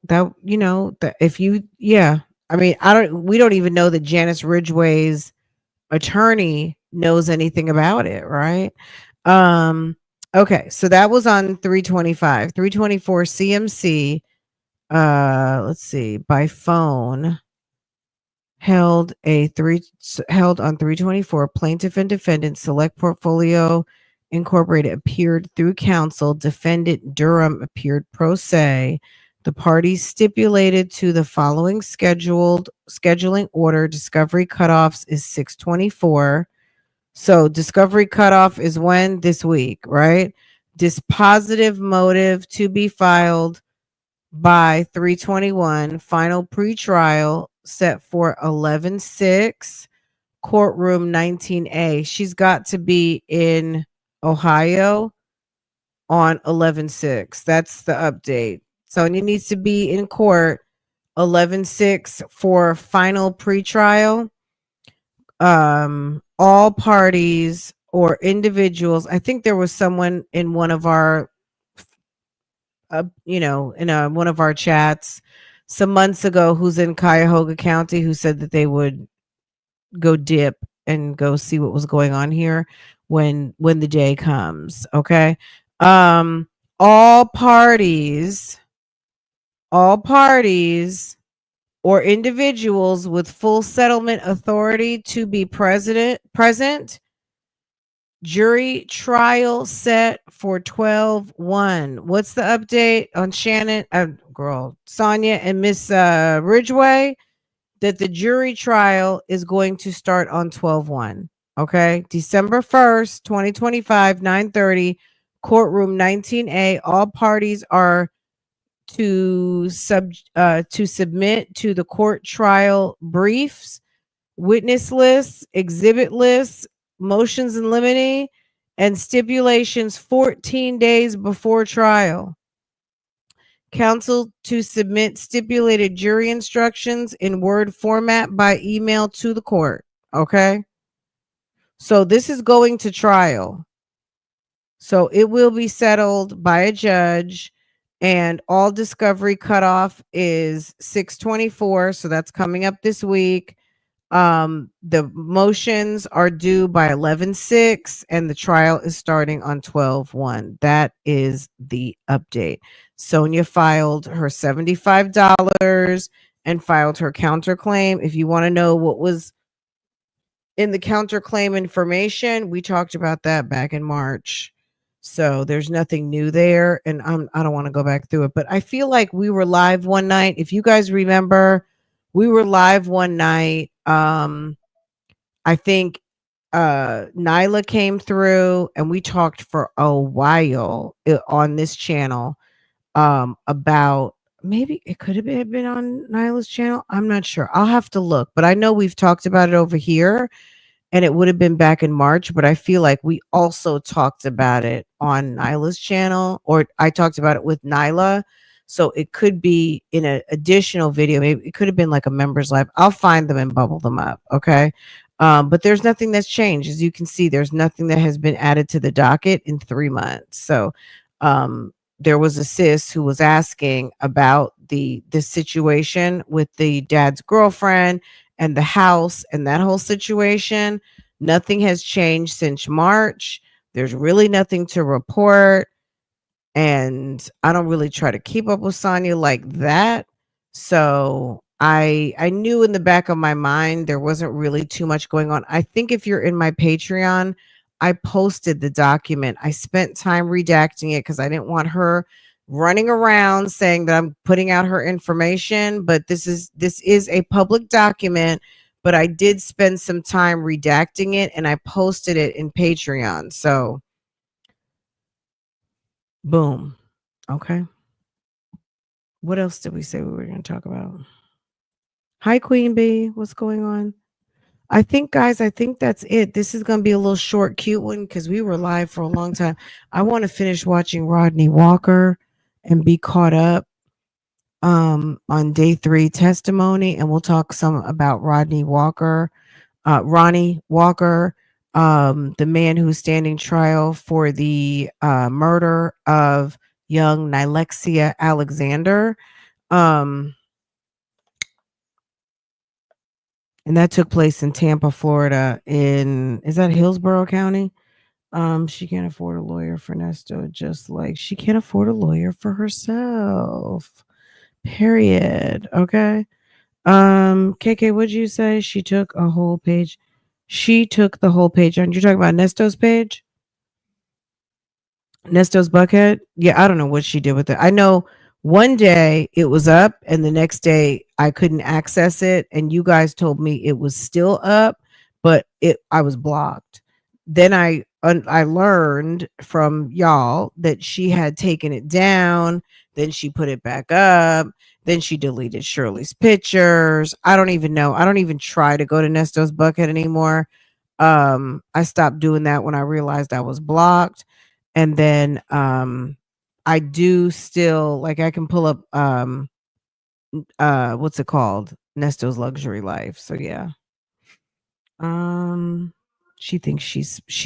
that that if you I mean, we don't even know that Janice Ridgway's attorney knows anything about it, right? Okay, so that was on 325. 324 CMC, let's see, by phone held on 324. Plaintiff and defendant Select Portfolio Incorporated appeared through counsel. Defendant Durham appeared pro se. The parties stipulated to the following scheduling order. Discovery cutoffs is 624. So discovery cutoff is when? This week, right? Dispositive motive to be filed by 321. Final pretrial set for 11/6, courtroom 19A. She's got to be in Ohio on 11/6. That's the update. Sonia needs to be in court 11/6 for final pretrial. All parties or individuals. I think there was someone in one of our in one of our chats some months ago who's in Cuyahoga County who said that they would go dip and go see what was going on here when the day comes. Okay. All parties or individuals with full settlement authority to be present. Jury trial set for 12/1. What's the update on Shannon, Sonia and Miss Ridgway? That the jury trial is going to start on 12/1. Okay, December 1st, 2025, 9:30, courtroom 19A. All parties are to submit to the court trial briefs, witness lists, exhibit lists, motions in limine, and stipulations 14 days before trial. Counsel to submit stipulated jury instructions in Word format by email to the court. Okay. So this is going to trial. So it will be settled by a judge, and all discovery cutoff is 624. So that's coming up this week. The motions are due by 11/6, and the trial is starting on 12/1. That is the update. Sonia filed her $75 and filed her counterclaim. If you want to know what was in the counterclaim information, we talked about that back in March. So there's nothing new there, and I don't want to go back through it, but I feel like we were live one night. If you guys remember, we were live one night. I think Nyla came through and we talked for a while on this channel about, maybe it could have been on Nyla's channel. I'm not sure. I'll have to look, but I know we've talked about it over here, and it would have been back in March, but I feel like we also talked about it on Nyla's channel, or I talked about it with Nyla. So it could be in an additional video. Maybe it could have been like a members live. I'll find them and bubble them up. Okay. But there's nothing that's changed. As you can see, there's nothing that has been added to the docket in 3 months. So there was a sis who was asking about the situation with the dad's girlfriend and the house and that whole situation. Nothing has changed since March. There's really nothing to report. And I don't really try to keep up with Sonia like that. So I knew in the back of my mind there wasn't really too much going on. I think if you're in my Patreon, I posted the document. I spent time redacting it because I didn't want her running around saying that I'm putting out her information. But this is a public document. But I did spend some time redacting it, and I posted it in Patreon. So boom. Okay. What else did we say we were going to talk about? Hi, Queen Bee. What's going on? I think that's it. This is going to be a little short, cute one because we were live for a long time. I want to finish watching Rodney Walker and be caught up. on day 3 testimony, and we'll talk some about Ronnie Walker, the man who's standing trial for the murder of young Nylexia Alexander. Um, and that took place in Tampa, Florida. Is that Hillsborough County? She can't afford a lawyer for Nesto, just like she can't afford a lawyer for herself. Period. Okay. KK, what'd you say? She took a whole page. She took the whole page on. You're talking about Nesto's page? Nesto's bucket? Yeah, I don't know what she did with it. I know one day it was up and the next day I couldn't access it and you guys told me it was still up, but I was blocked. Then I learned from y'all that she had taken it down, then she put it back up, then she deleted Shirley's pictures. I don't even know. I don't even try to go to Nesto's bucket anymore. I stopped doing that when I realized I was blocked. And then I do still like I can pull up what's it called? Nesto's Luxury Life. So yeah. She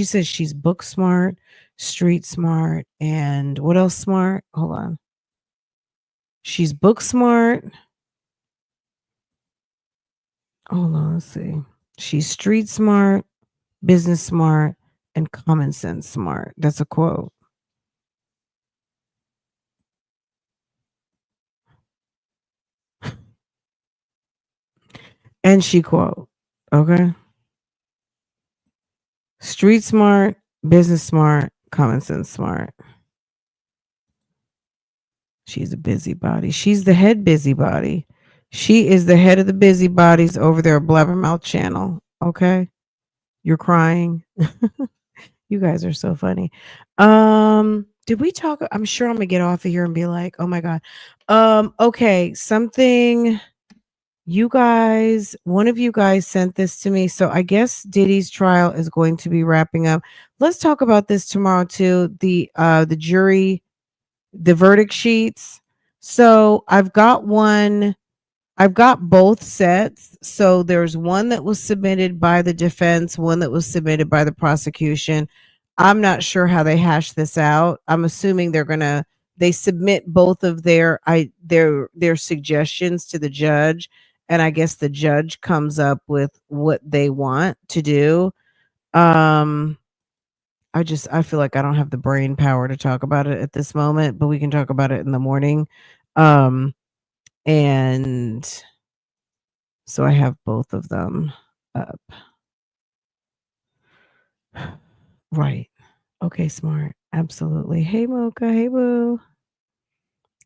says she's book smart, street smart, and what else smart? Hold on. She's book smart. Hold on, let's see. She's street smart, business smart, and common sense smart. That's a quote. And she quote, okay? Street smart, business smart, common sense smart. She's a busybody. She's the head busybody. She is the head of the busybodies over there at Blabbermouth channel. Okay? You're crying. You guys are so funny. Did we talk? I'm sure I'm gonna get off of here and be like, oh my God. Okay, something one of you guys sent this to me. So I guess Diddy's trial is going to be wrapping up. Let's talk about this tomorrow too. The jury, the verdict sheets. So I've got both sets. So there's one that was submitted by the defense, one that was submitted by the prosecution. I'm not sure how they hash this out. I'm assuming they submit both of their suggestions to the judge, and I guess the judge comes up with what they want to do. I feel like I don't have the brain power to talk about it at this moment, but we can talk about it in the morning. And so I have both of them up. Right. Okay, smart. Absolutely. Hey, Mocha. Hey, Boo.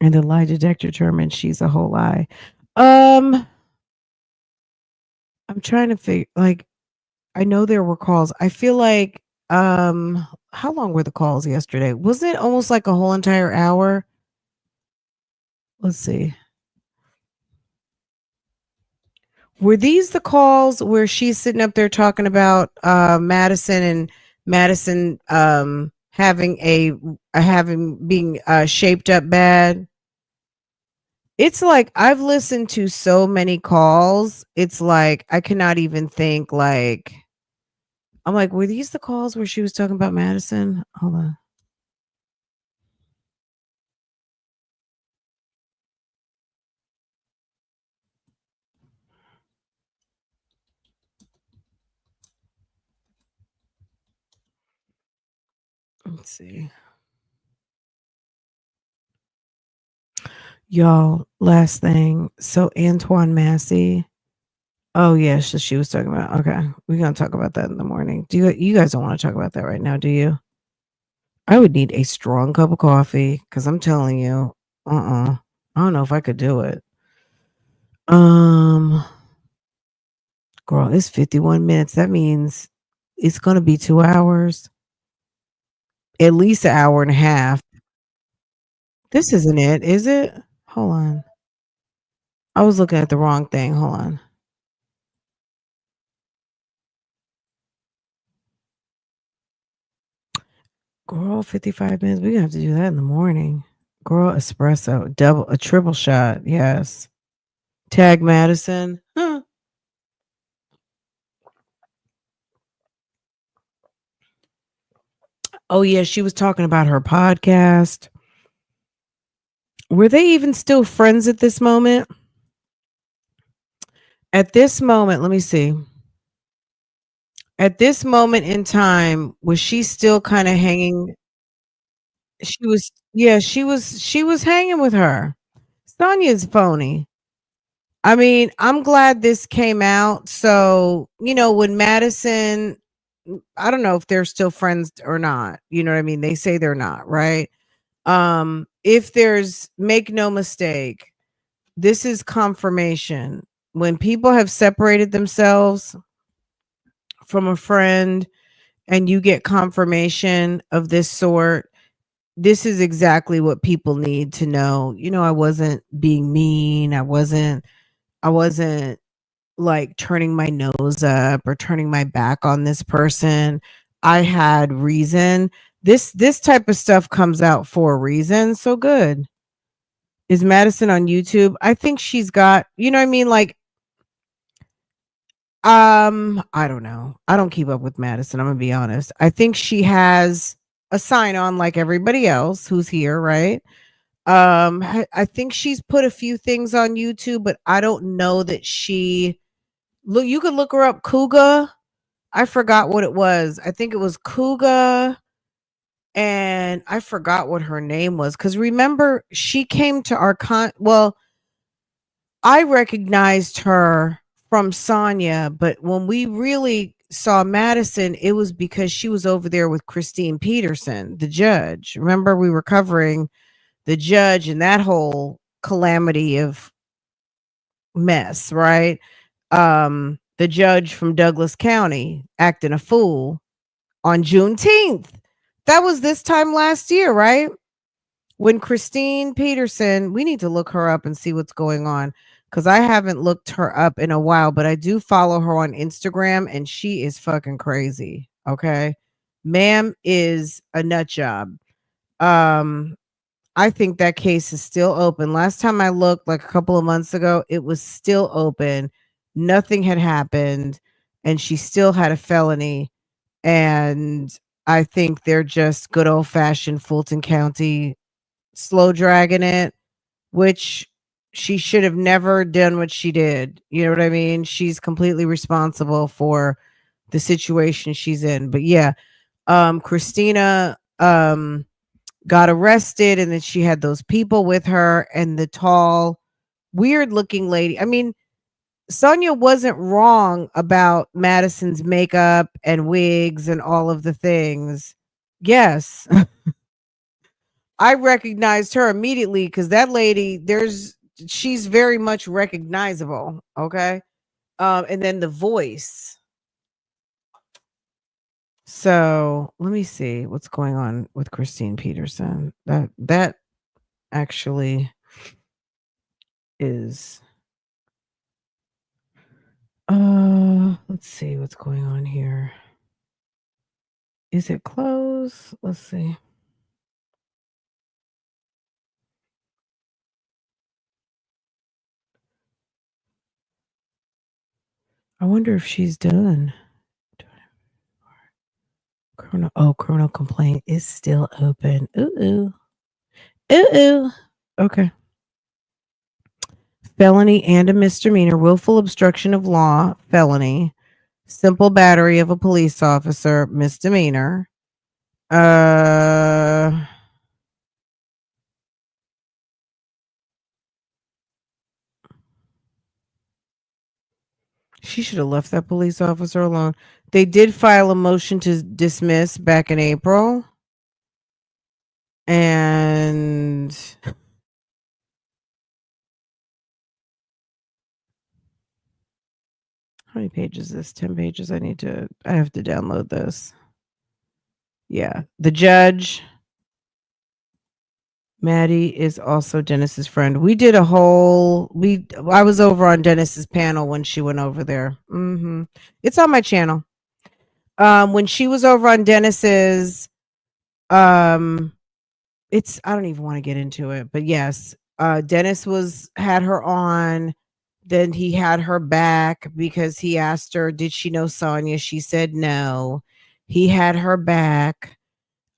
And the lie detector determined she's a whole lie. I'm trying to figure, like, I know there were calls. I feel like, how long were the calls yesterday? Was it almost like a whole entire hour? Let's see. Were these the calls where she's sitting up there talking about Madison having being shaped up bad? It's like I've listened to so many calls. It's like I cannot even think like I'm like, were these the calls where she was talking about Madison? Hold on. Let's see. Y'all, last thing. So Antoine Massey. Oh yeah, she was talking about. Okay, we're gonna talk about that in the morning. You guys don't want to talk about that right now, do you? I would need a strong cup of coffee because I'm telling you, I don't know if I could do it. Girl, it's 51 minutes. That means it's gonna be 2 hours, at least an hour and a half. This isn't it, is it? Hold on. I was looking at the wrong thing. Hold on. Girl, 55 minutes. We're gonna have to do that in the morning. Girl, espresso, a triple shot. Yes. Tag Madison. Huh. Oh yeah, she was talking about her podcast. Were they even still friends at this moment? At this moment, let me see. At this moment in time, was she still kind of hanging? She was, yeah, she was hanging with her. Sonya's phony. I mean, I'm glad this came out. So, when Madison, I don't know if they're still friends or not. You know what I mean? They say they're not, right? If there's, make no mistake, this is confirmation. When people have separated themselves from a friend and you get confirmation of this sort, this is exactly what people need to know. I wasn't being mean. I wasn't like turning my nose up or turning my back on this person. I had reason. This type of stuff comes out for a reason. So good. Is Madison on YouTube? I think she's got, you know what I mean? Like, I don't know. I don't keep up with Madison. I'm gonna be honest. I think she has a sign on like everybody else who's here, right? I think she's put a few things on YouTube, but I don't know that she look. You could look her up, Kuga. I forgot what it was. I think it was Kuga, and I forgot what her name was. Because remember, she came to our Well, I recognized her from Sonya, but when we really saw Madison, it was because she was over there with Christine Peterson, the judge. Remember, we were covering the judge and that whole calamity of mess, right? The judge from Douglas County acting a fool on Juneteenth. That was this time last year, right? When Christine Peterson, we need to look her up and see what's going on because I haven't looked her up in a while, but I do follow her on Instagram and she is fucking crazy. Okay. Ma'am is a nut job. Um, I think that case is still open. Last time I looked, like a couple of months ago, it was still open. Nothing had happened, and she still had a felony. And I think they're just good old fashioned Fulton County slow dragging it, which she should have never done what she did. You know what I mean? She's completely responsible for the situation she's in. But yeah, Christina got arrested, and then she had those people with her and the tall, weird looking lady. I mean, Sonia wasn't wrong about Madison's makeup and wigs and all of the things. Yes. I recognized her immediately because that lady, she's very much recognizable. Okay. And then the voice. So let me see what's going on with Christine Peterson. That actually is let's see what's going on here. Is it closed? Let's see. I wonder if she's done. Criminal complaint is still open. Ooh. Okay. Felony and a misdemeanor, willful obstruction of law, felony, simple battery of a police officer, misdemeanor. How She should have left that police officer alone. They did file a motion to dismiss back in April. And how many pages is this? 10 pages. I have to download this. Yeah. The judge, Maddie, is also Dennis's friend. We did a whole I was over on Dennis's panel when she went over there. It's on my channel. When she was over on Dennis's, I don't even want to get into it, but yes, Dennis had her on. Then he had her back because he asked her, did she know Sonia? She said no. He had her back.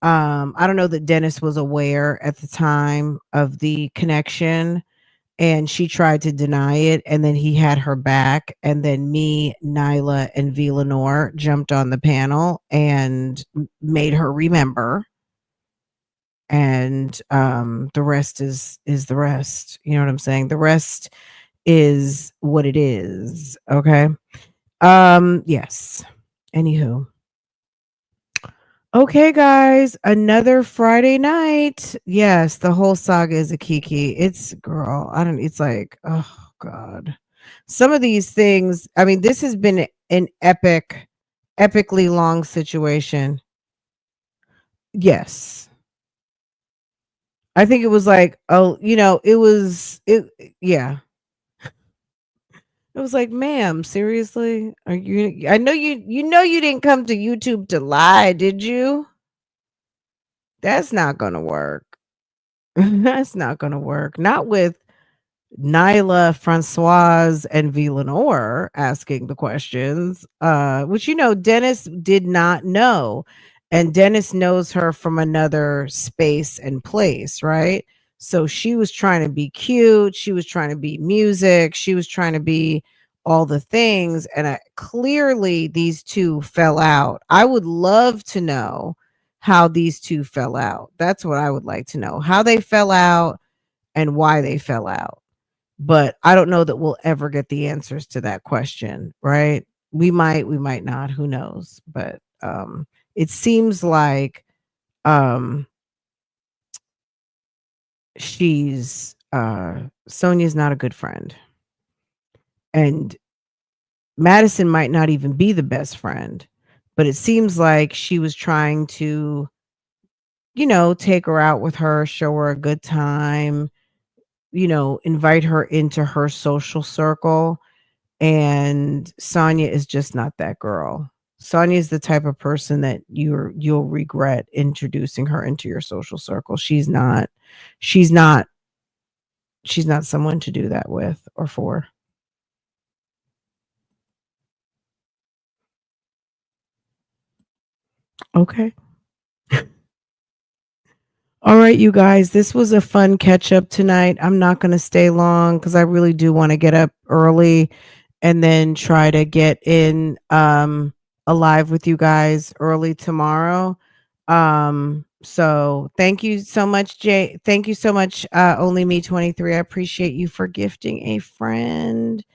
I don't know that Dennis was aware at the time of the connection, and she tried to deny it, and then he had her back, and then me, Nyla, and V Lenore jumped on the panel and made her remember. And the rest is the rest. You know what I'm saying? The rest is what it is. Okay. Yes. Anywho. Okay, guys, another Friday night. Yes, the whole saga is a kiki. It's girl. It's like, oh God. Some of these things, I mean, this has been an epically long situation. Yes. I think it was like, oh, yeah. It was like, ma'am, seriously? Are you I know you didn't come to YouTube to lie, did you? That's not gonna work. That's not gonna work. Not with Nyla, Francoise, and V Lenore asking the questions, which Dennis did not know. And Dennis knows her from another space and place, right? So she was trying to be cute, she was trying to be music, she was trying to be all the things. And clearly these two fell out. I would love to know how these two fell out. That's what I would like to know. How they fell out and why they fell out. But I don't know that we'll ever get the answers to that question, right? We might not, who knows? But it seems like Sonia's not a good friend. And Madison might not even be the best friend, but it seems like she was trying to, take her out with her, show her a good time, invite her into her social circle. And Sonia is just not that girl. Sonia is the type of person that you'll regret introducing her into your social circle. She's not someone to do that with or for. Okay. All right, you guys, this was a fun catch up tonight. I'm not going to stay long because I really do want to get up early and then try to get in alive with you guys early tomorrow. So thank you so much, Jay. Thank you so much, Only Me 23. I appreciate you for gifting a friend.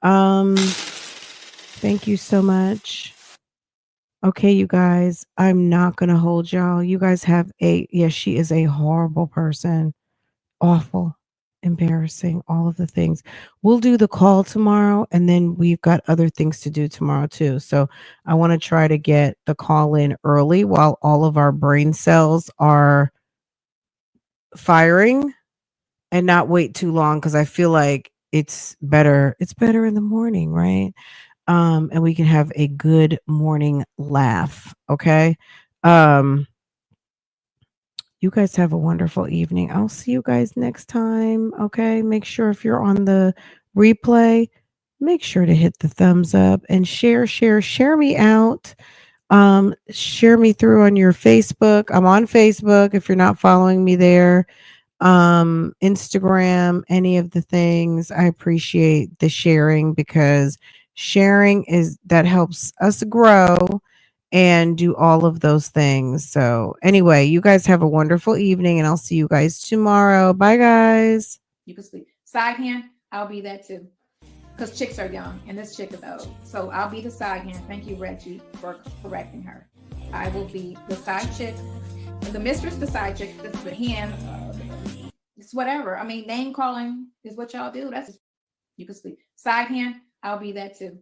Thank you so much. Okay, you guys, I'm not going to hold y'all. You guys have she is a horrible person. Awful, embarrassing, all of the things. We'll do the call tomorrow, and then we've got other things to do tomorrow too. So I want to try to get the call in early while all of our brain cells are firing and not wait too long, because I feel like it's better in the morning, right? And we can have a good morning laugh. Okay. You guys have a wonderful evening. I'll see you guys next time. Okay. Make sure if you're on the replay, make sure to hit the thumbs up and share me out. Share me through on your Facebook. I'm on Facebook if you're not following me there. Instagram, any of the things. I appreciate the sharing, because sharing that helps us grow and do all of those things. So anyway, you guys have a wonderful evening, and I'll see you guys tomorrow. Bye, guys. You can sleep. Side hand, I'll be that too. Because chicks are young and this chick is old. So I'll be the side hand. Thank you, Reggie, for correcting her. I will be the side chick. The mistress, the side chick, the hand. It's whatever. I mean, name calling is what y'all do. You can sleep. Side hand, I'll be that too.